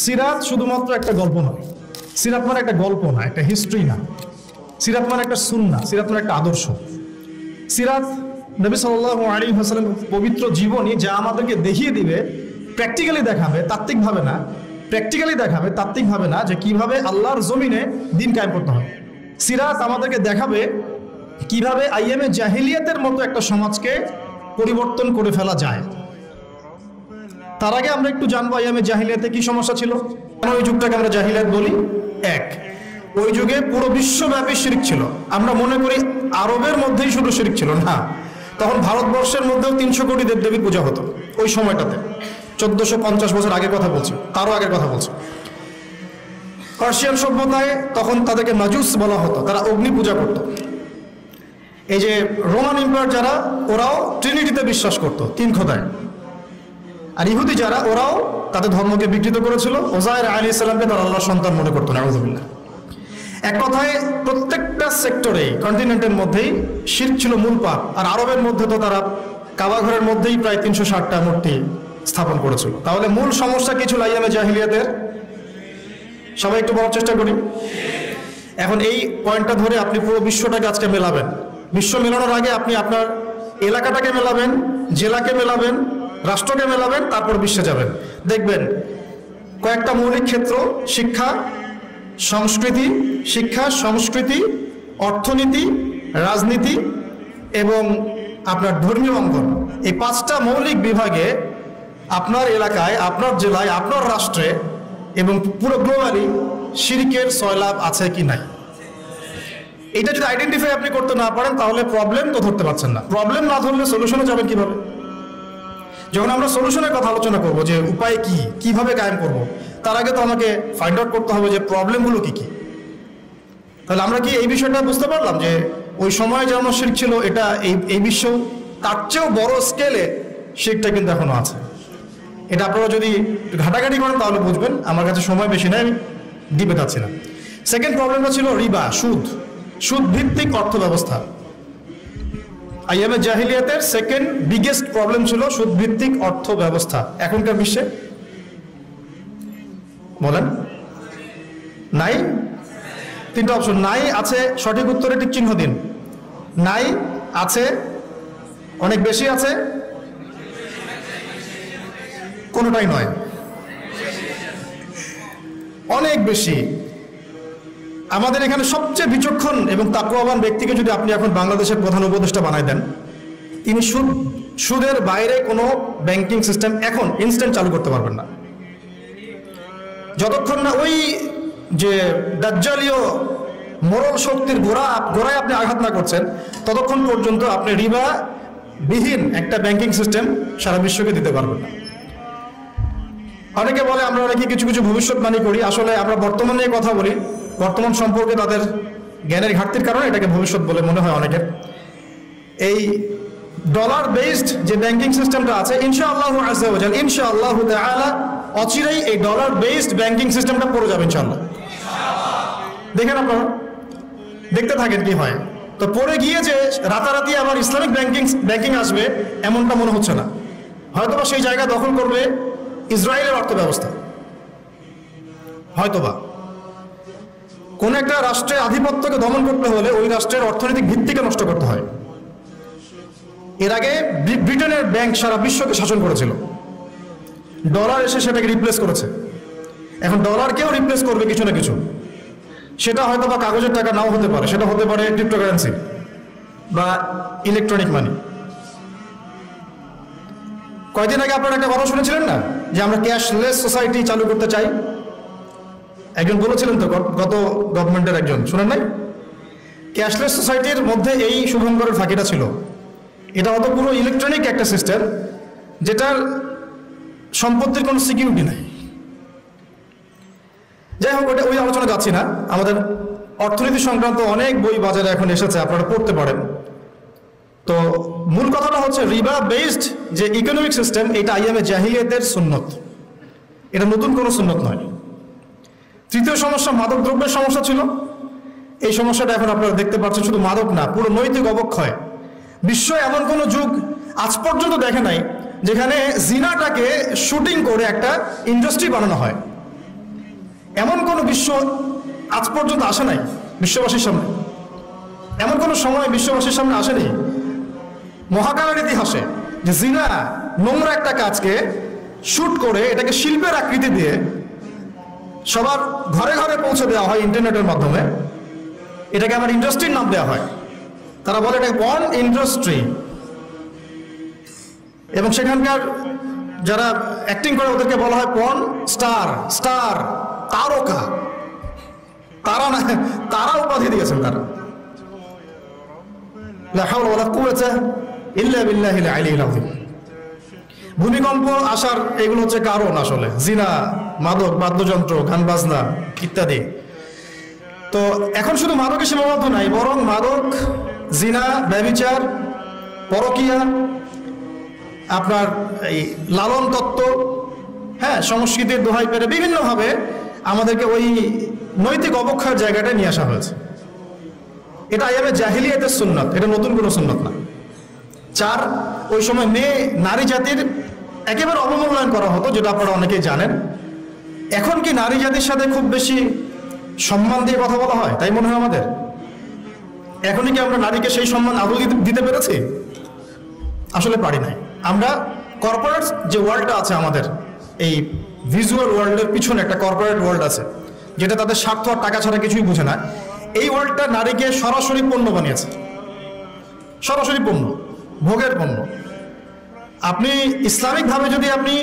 সিরাত শুধুমাত্র একটা গল্প নয়, সিরাত মানে একটা গল্প না, একটা হিস্ট্রি না, সিরাত মানে একটা সুন্নাহ, সিরাত মানে একটা আদর্শ। সিরাত নবী সাল্লাল্লাহু আলাইহি ওয়াসাল্লামের পবিত্র জীবনী, যা আমাদেরকে দেখিয়ে দিবে, প্র্যাকটিক্যালি দেখাবে, তাত্ত্বিকভাবে না, প্র্যাকটিক্যালি দেখাবে, তাত্ত্বিকভাবে না, যে কিভাবে আল্লাহর জমিনে দিন কায়েম করতে হয়। সিরাত আমাদেরকে দেখাবে কিভাবে আইয়ামে জাহিলিয়াতের মতো একটা সমাজকে পরিবর্তন করে ফেলা যায়। তার আগে আমরা একটু জানবো আইয়ামে জাহিলিয়াতে কি সমস্যা ছিল, কেন ওই যুগটাকে আমরা জাহিলিয়াত বলি। এক, ওই যুগে পুরো বিশ্বব্যাপী শিরক ছিল। আমরা মনে করি আরবের মধ্যেই শুধু শিরক ছিল না, তখন ভারতবর্ষের মধ্যেও 300 কোটি দেবদেবীর পূজা হতো ওই সময়টাতে। 1450 বছর আগের কথা বলছি, তারও আগের কথা বলছি। পার্সিয়ান সভ্যতায় তখন তাদেরকে মাজুস বলা হতো, তারা অগ্নি পূজা করত। এই যে রোমান এম্পায়ার যারা, ওরাও ট্রিনিটিতে বিশ্বাস করত, 3 খোদায়। আর ইহুদি যারা, ওরাও তাদের ধর্মকে বিকৃত করেছিল, ওজায়ের আলাইহিস সালামকে তারা আল্লাহর সন্তান মনে করতো, নাউযুবিল্লাহ। এক কথায় প্রত্যেকটা সেক্টরে কন্টিনেন্টের মধ্যেই শিরক ছিল মূল পাপ। আর আরবের মধ্যে তো তারা কাবা ঘরের মধ্যেই প্রায় 360টা মূর্তি স্থাপন করেছিল। তাহলে মূল সমস্যা কি ছিল আইয়ামে জাহিলিয়াতের? সবাই একটু বলার চেষ্টা করি। এখন এই পয়েন্টটা ধরে আপনি পুরো বিশ্বটাকে আজকে মেলাবেন। বিশ্ব মেলানোর আগে আপনি আপনার এলাকাটাকে মেলাবেন, জেলাকে মেলাবেন, রাষ্ট্রকে মেলাবেন, তারপর বিশ্বে যাবেন। দেখবেন কয়েকটা মৌলিক ক্ষেত্র, শিক্ষা, সংস্কৃতি, অর্থনীতি, রাজনীতি এবং আপনার ধর্মীয় অঙ্গন, এই 5টা মৌলিক বিভাগে আপনার এলাকায়, আপনার জেলায়, আপনার রাষ্ট্রে এবং পুরো গ্লোবালি শিরকের সয়লাভ আছে কি নাই। এটা যদি আইডেন্টিফাই আপনি করতে না পারেন, তাহলে প্রবলেম তো ধরতে পারছেন না। প্রবলেম না ধরলে সলিউশনে যাবেন কিভাবে? যখন আমরা সলিউশনের কথা আলোচনা করব, যে উপায় কি, কিভাবে কায়েম করব, তার আগে তো আমাকে ফাইন্ড আউট করতে হবে যে প্রবলেমগুলো কি কি। তাহলে আমরা কি এই বিষয়টা বুঝতে পারলাম যে ওই সময় যেমন শিরক ছিল, এটা এই বিশ্ব তার চেয়েও বড় স্কেলে শিরকটা কিন্তু এখনো আছে। এটা আপনারা যদি ঘাটাঘাটি করেন তাহলে বুঝবেন। আমার কাছে সময় বেশি নেই, আমি ডিপে যাচ্ছি না। সেকেন্ড প্রবলেমটা ছিল রিবা, সুদ ভিত্তিক অর্থ ব্যবস্থা। আইয়ামে জাহিলিয়াতের সেকেন্ড বিগেস্ট প্রবলেম ছিল সুদ ভিত্তিক অর্থ ব্যবস্থা। এখনকার বিশ্বে বলেন নাই? 3টা অপশন নাই, আছে, সঠিক উত্তরে টিক চিহ্ন দিন। নাই, আছে, অনেক বেশি আছে, কোনোটাই নয়, অনেক বেশি। আমাদের এখানে সবচেয়ে বিচক্ষণ এবং তাকওয়াবান ব্যক্তিকে যদি আপনি এখন বাংলাদেশের প্রধান উপদেষ্টা বানাই দেন, তিনি সুদের বাইরে কোনো ব্যাংকিং সিস্টেম এখন ইনস্ট্যান্ট চালু করতে পারবেন না। যতক্ষণ না ওই যে দাজ্জালীয় মোরল শক্তির গোড়ায় আপনি আঘাত না করছেন, ততক্ষণ পর্যন্ত আপনি রিবা বিহীন একটা ব্যাংকিং সিস্টেম সারা বিশ্বকে দিতে পারবেন না। অনেকে বলে আমরা অনেকে কিছু কিছু ভবিষ্যৎবাণী করি, আসলে আমরা বর্তমান নিয়ে কথা বলি। বর্তমান সম্পর্কে তাদের জ্ঞানের ঘাটতির কারণে এটাকে ভবিষ্যৎ বলে মনে হয় অনেকের। এই ডলার বেসড যে ব্যাংকিং সিস্টেমটা আছে, ইনশাআল্লাহ আযজা ওয়া জাল, ইনশাআল্লাহ তাআলা অচিরেই এই ডলার বেসড ব্যাংকিং সিস্টেমটা পড়ে যাবে ইনশাআল্লাহ। দেখেন আপনারা, দেখতে থাকেন কি হয়। তো পড়ে গিয়ে যে রাতারাতি আবার ইসলামিক ব্যাংকিং আসবে এমনটা মনে হচ্ছে না। হয়তোবা সেই জায়গা দখল করবে ইসরায়েলের অর্থ ব্যবস্থা। হয়তোবা কোন একটা রাষ্ট্রের আধিপত্যকে দমন করতে হলে ওই রাষ্ট্রের অর্থনৈতিক ভিত্তিকে নষ্ট করতে হয়। এর আগে ব্রিটেনের ব্যাংক সারা বিশ্বকে শাসন করেছিল, ডলার এসে সেটাকে রিপ্লেস করেছে। এখন ডলারকেও রিপ্লেস করবে কিছু না কিছু। সেটা হয়তো বা কাগজের টাকা নাও হতে পারে, সেটা হতে পারে ক্রিপ্টোকারেন্সি বা ইলেকট্রনিক মানি। কয়দিন আগে আপনারা একটা কথা শুনেছিলেন না, যে আমরা ক্যাশলেস সোসাইটি চালু করতে চাই? একজন বলেছিলেন তো, গত গভর্নমেন্টের একজন, শুনেন নাই? ক্যাশলেস সোসাইটির মধ্যে এই শুভঙ্করের ফাঁকিটা ছিল। এটা হয়তো পুরো ইলেকট্রনিক একটা সিস্টেম, যেটার সম্পত্তির কোনো সিকিউরিটি নাই। যাই হোক, ওই আলোচনা যাচ্ছি না। আমাদের অর্থনীতি সংক্রান্ত অনেক বই বাজারে এখন এসেছে, আপনারা পড়তে পারেন। তো মূল কথাটা হচ্ছে রিবা বেসড যে ইকোনমিক সিস্টেম, এটা আইয়ামে জাহিলিয়াতের সুন্নত, এটা নতুন কোনো সুন্নত নয়। তৃতীয় সমস্যা মাদক দ্রব্যের সমস্যা ছিল। এই সমস্যাটা এখন আপনারা দেখতে পাচ্ছেন, শুধু মাদক না, পুরো নৈতিক অবক্ষয়। বিশ্ব এমন কোনো যুগ আজ পর্যন্ত দেখে নাই যেখানে জিনাটাকে শুটিং করে একটা ইন্ডাস্ট্রি বানানো হয়। বিশ্ব আজ পর্যন্ত আসে নাই বিশ্ববাসীর সামনে, এমন কোনো সময় বিশ্ববাসীর সামনে আসেনি মহাকালের ইতিহাসে যে জিনা নোংরা একটা কাজকে শুট করে এটাকে শিল্পের আকৃতি দিয়ে সবার ঘরে ঘরে পৌঁছে দেওয়া হয় ইন্টারনেটের মাধ্যমে। এটাকে আমার ইন্ডাস্ট্রির নাম দেওয়া হয়, তারা বলে এটাকে পর্ন ইন্ডাস্ট্রি। এবং সেখানকার যারা অ্যাক্টিং করে ওদেরকে বলা হয় পর্ন স্টার, তারকা। তারা না, তারা উপাধি দিয়েছেন তারা। লা হাওলা ওয়ালা কুওয়াতা ইল্লা বিল্লাহিল আলিয়্যিল আযীম। ভূমিকম্প আসার এগুলো হচ্ছে কারণ আসলে জিনা, মাদক, বাদ্যযন্ত্র, গান বাজনা ইত্যাদি। তো এখন শুধু মাদকে সীমাবদ্ধ নাই, বরং মাদক, জিনা, ব্যভিচার, পরকীয়া, আপনার এই লালন তত্ত্ব, হ্যাঁ, সংস্কৃতির দোহাই পেরে বিভিন্নভাবে আমাদেরকে ওই নৈতিক অবক্ষয়ের জায়গাটায় নিয়ে আসা হয়েছে। এটা আইয়ামে জাহিলিয়াতের সুন্নাত, এটা নতুন কোনো সুন্নাত না। 4, ওই সময় নারী জাতির একেবারে অবমূল্যায়ন করা হতো, যেটা আপনারা অনেকেই জানেন। এখন কি নারী জাতির সাথে খুব বেশি সম্মান দিয়ে কথা বলা হয় তাই মনে হয় আমাদের? এখনই কি আমরা নারীকে সেই সম্মান আদৌ দিতে পেরেছি? আসলে পারি নাই। আমরা কর্পোরেট যে ওয়ার্ল্ডটা আছে আমাদের, এই ভিজুয়াল ওয়ার্ল্ডের পিছনে একটা কর্পোরেট ওয়ার্ল্ড আছে, যেটা তাদের স্বার্থ আর টাকা ছাড়া কিছুই বুঝে না। এই ওয়ার্ল্ডটা নারীকে সরাসরি পণ্য বানিয়েছে, সরাসরি পণ্য, ভোগের পণ্য। আপনি ইসলামিকভাবে যদি আপনি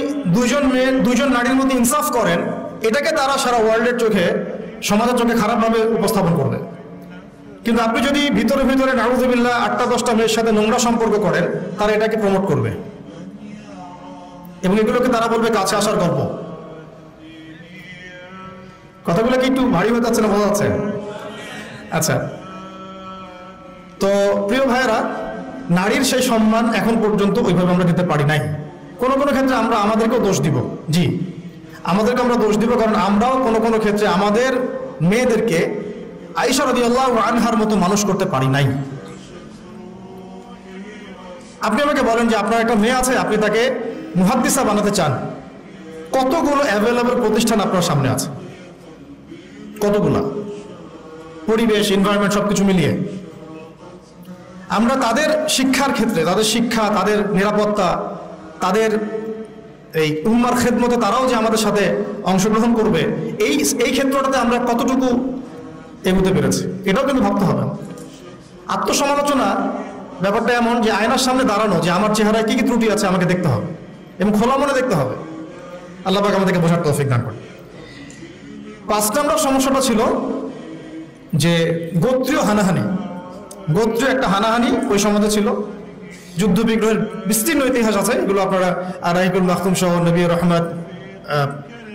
দুইজন নারীর মধ্যে ইনসাফ করেন, এটাকে তারা সারা ওয়ার্ল্ডের চোখে, সমাজের চোখে খারাপভাবে উপস্থাপন করবে। কিন্তু আপনি যদি ভিতরে ভিতরে নাউযুবিল্লাহ 8টা-10টা মেয়ের সাথে নোংরা সম্পর্ক করেন, তারা এটাকে প্রমোট করবে এবং এগুলোকে তারা বলবে কাছে আসার গল্প। কথাগুলো কি একটু ভারী হয়ে যাচ্ছে না, বোঝা যাচ্ছে? আচ্ছা, তো প্রিয় ভাইয়েরা, নারীর সেই সম্মান এখন পর্যন্ত ওইভাবে আমরা দিতে পারি নাই। কোনো কোনো ক্ষেত্রে আমরা আমাদেরকেও দোষ দিব, জি, আমাদেরকে আমরা দোষ দিব, কারণ আমরাও কোনো কোনো ক্ষেত্রে আমাদের মেয়েদেরকে আয়েশা রাদিয়াল্লাহু আনহার মতো মানুষ করতে পারি নাই। আপনি আমাকে বলেন যে আপনার একটা মেয়ে আছে, আপনি তাকে মুহাদ্দিসা বানাতে চান, কতগুলো অ্যাভেলেবল প্রতিষ্ঠান আপনার সামনে আছে, কতগুলা, পরিবেশ, এনভায়রনমেন্ট সবকিছু মিলিয়ে। আমরা তাদের শিক্ষার ক্ষেত্রে, তাদের শিক্ষা, তাদের নিরাপত্তা, তাদের এই উম্মার খেদমতে তারাও যে আমাদের সাথে অংশগ্রহণ করবে, এই ক্ষেত্রটাতে আমরা কতটুকু এগোতে পেরেছি, এটাও কিন্তু ভাবতে হবে। আত্মসমালোচনা ব্যাপারটা এমন যে আয়নার সামনে দাঁড়ানো, যে আমার চেহারায় কি কি ত্রুটি আছে আমাকে দেখতে হবে এবং খোলা মনে দেখতে হবে। আল্লাহ পাক আমাদেরকে বোঝার তৌফিক দান করেন। 5 নম্বর সমস্যাটা ছিল যে গোত্রীয় হানাহানি। গোত্রীয় একটা হানাহানি ওই সমাজে ছিল। যুদ্ধ বিগ্রহের বিস্তীর্ণ ইতিহাস আছে, এগুলো আপনারা রাহিকুল মাখতুম সহ, নবী রহমত,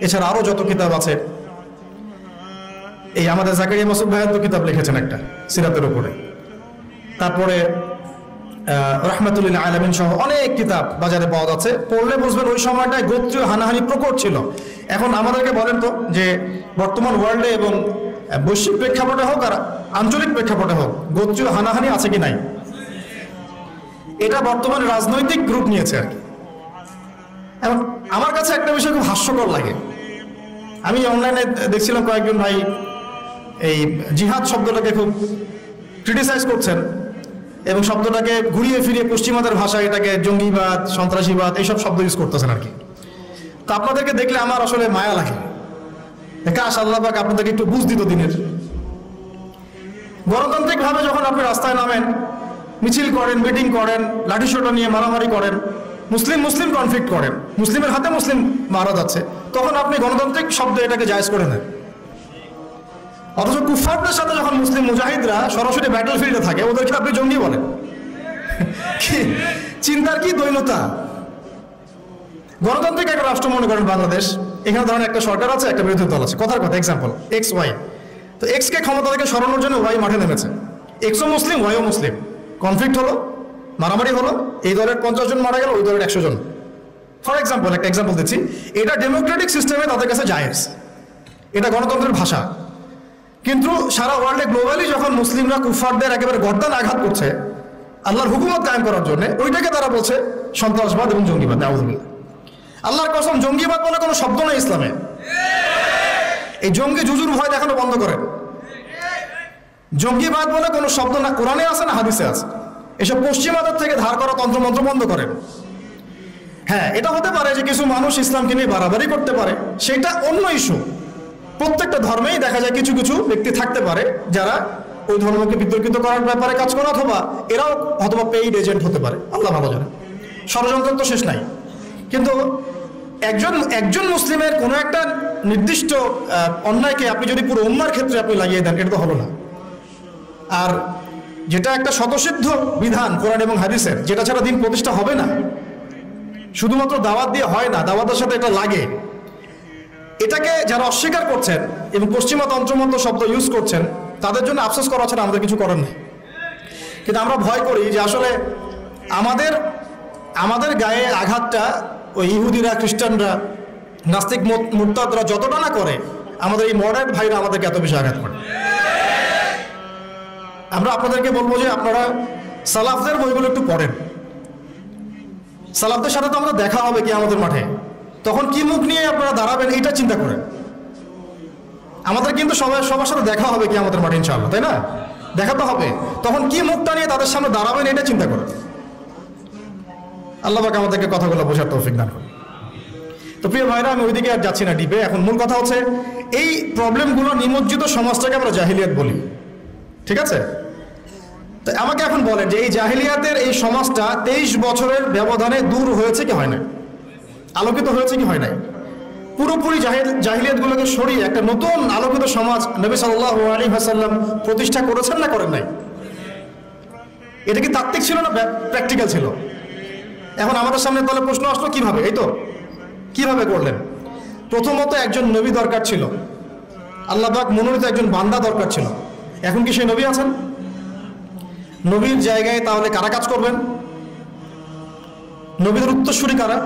এছাড়া আরো যত কিতাব আছে। এই আমাদের জাকারিয়া মাসুদ ভাইয়ের তো কিতাব লিখেছেন একটা সিরাতের উপরে, তারপরে রহমাতুল্লিল আলামিন সহ অনেক কিতাব বাজারে পাওয়া যাচ্ছে। পড়লে বুঝবেন ওই সময়টায় গোত্রীয় হানাহানি প্রকট ছিল। এখন আমাদেরকে বলেন তো যে বর্তমান ওয়ার্ল্ডে এবং বৈশ্বিক প্রেক্ষাপটে হোক আর আঞ্চলিক প্রেক্ষাপটে হোক, গোত্রীয় হানাহানি আছে কি নাই? এটা বর্তমানে রাজনৈতিক গ্রুপ নিয়েছে আর কি। এবং আমার কাছে একটা বিষয় খুব হাস্যকর লাগে। আমি অনলাইনে দেখছিলাম কয়েকজন ভাই এই জিহাদ শব্দটাকে খুব ক্রিটিসাইজ করছেন এবং শব্দটাকে ঘুরিয়ে ফিরিয়ে পশ্চিমাদের ভাষায় এটাকে জঙ্গিবাদ, সন্ত্রাসীবাদ এইসব শব্দ ইউজ করতেছেন আর কি। তো আপনাদেরকে দেখলে আমার আসলে মায়া লাগে। কাশ আল্লাহ পাক আপনাদেরকে একটু বুঝ দিত দিনের। গণতান্ত্রিকভাবে যখন আপনি রাস্তায় নামেন, মিছিল করেন, মিটিং করেন, লাঠিসোঁটা নিয়ে মারামারি করেন, মুসলিম কনফ্লিক্ট করেন, মুসলিমের হাতে মুসলিম মারা যাচ্ছে, তখন আপনি গণতান্ত্রিক শব্দ এটাকে জায়েজ করে নেন। অথচ কুফফারদের সাথে যখন মুসলিম মুজাহিদরা সরাসরি ব্যাটল ফিল্ডে থাকে, ওদেরকে আপনি জঙ্গি বলেন। কি চিন্তার কি দৈন্যতা! গণতান্ত্রিক একটা রাষ্ট্র মনে করেন বাংলাদেশ, এখানে ধরেন একটা সরকার আছে, একটা বিরোধী দল আছে, কথার কথা এক্সাম্পল এক্স ওয়াই। তো এক্স কে ক্ষমতা থেকে সরানোর জন্য ওয়াই মাঠে নেমেছে। এক্সও মুসলিম, ওয়াইও মুসলিম, কনফ্লিক্ট হলো, মারামারি হলো, এই দলের 50 জন মারা গেল, ওই দলের 100 জন। ফর এক্সাম্পল, একটা এক্সাম্পল দিচ্ছি, এটা ডেমোক্রেটিক সিস্টেমে তাদের কাছে জায়েজ, এটা গণতন্ত্রের ভাষা। কিন্তু সারা ওয়ার্ল্ডে গ্লোবালি যখন মুসলিমরা কুফফারদের একেবারে গর্দান আঘাত করছে আল্লাহর হুকুমত কায়েম করার জন্য, ওইটাকে তারা বলছে সন্ত্রাসবাদ এবং জঙ্গিবাদ। নাউযুবিল্লাহ। আল্লাহর কসম, জঙ্গিবাদ বলে কোনো শব্দ নেই ইসলামে। এই জঙ্গি জুজুর ভয় দেখানো বন্ধ করেন। জঙ্গিবাদ বলে কোনো শব্দ না কোরআনে আছে না হাদিসে আছে। এসব পশ্চিমাদের থেকে ধার করা তন্ত্রমন্ত্র বন্ধ করেন। হ্যাঁ, এটা হতে পারে যে কিছু মানুষ ইসলামকে নিয়ে বাড়াবাড়ি করতে পারে, সেটা অন্য ইস্যু। প্রত্যেকটা ধর্মেই দেখা যায় কিছু কিছু ব্যক্তি থাকতে পারে যারা ওই ধর্মকে বিতর্কিত করার ব্যাপারে কাজ করে, অথবা এরাও অথবা পেইড এজেন্ট হতে পারে, আল্লাহ ভালো জানে। ষড়যন্ত্র তো শেষ নাই। কিন্তু একজন মুসলিমের কোনো একটা নির্দিষ্ট অন্যায়কে আপনি যদি পুরো উম্মার ক্ষেত্রে আপনি লাগিয়ে দেন, এটা তো হলো না। আর যেটা একটা স্বতঃসিদ্ধ বিধান কোরআন এবং হাদিসের, যেটা ছাড়া দিন প্রতিষ্ঠা হবে না, শুধুমাত্র দাওয়াত দিয়ে হয় না, দাওয়াতের সাথে এটা লাগে। এটাকে যারা অস্বীকার করছেন এবং পশ্চিমা তন্ত্রমন্ত্র শব্দ ইউজ করছেন, তাদের জন্য আফসোস করা ছাড়া আমাদের কিছু করার নেই। কিন্তু আমরা ভয় করি যে আসলে আমাদের গায়ে আঘাতটা ওই ইহুদিরা, খ্রিস্টানরা, নাস্তিক মুরতাদরা যতটা না করে, আমাদের এই মডার্ন ভাইরা আমাদেরকে এত বেশি আঘাত করে। আমরা আপনাদেরকে বলবো যে আপনারা সালাফদের বইগুলো একটু পড়েন। সালাফদের সাথে তো আমাদের দেখা হবে কি আমাদের মাঠে, তখন কি মুখ নিয়ে আপনারা দাঁড়াবেন এইটা চিন্তা করেন। আমাদের কিন্তু সবার সাথে দেখা হবে কি আমাদের মাঠে ইনশাআল্লাহ, তাই না? দেখা তো হবে, তখন কি মুখটা নিয়ে তাদের সামনে দাঁড়াবেন এটা চিন্তা করেন। আল্লাহ পাক আমাদেরকে কথাগুলো বোঝার তৌফিক দান করুন। তো প্রিয় ভাইরা, আমি ওইদিকে আর যাচ্ছি না ডিপে। এখন মূল কথা হচ্ছে এই প্রবলেমগুলো নিমজ্জিত সমাজটাকে আমরা জাহিলিয়াত বলি, ঠিক আছে? তো আমাকে এখন বলেন যে এই জাহিলিয়াতের এই সমাজটা 23 বছরের ব্যবধানে দূর হয়েছে কি হয় না, আলোকিত হয়েছে কি হয় নাই? পুরোপুরি জাহিলিয়াতগুলোকে সরিয়ে একটা নতুন আলোকিত সমাজ নবী সাল্লাল্লাহু আলাইহি ওয়াসাল্লাম প্রতিষ্ঠা করেছেন না করেন নাই? এটা কি তাত্ত্বিক ছিল না প্র্যাকটিক্যাল ছিল? এখন আমাদের সামনে তাহলে প্রশ্ন আসলো, কিভাবে? এই তো কিভাবে করলেন? প্রথমত একজন নবী দরকার ছিল, আল্লাহ পাক মনোনীত একজন বান্দা দরকার ছিল। এখন কি সেই নবী আছেন? নবীর জায়গায় তাহলে কারা কাজ করবেন? নবীদের উত্তরসূরি কারা?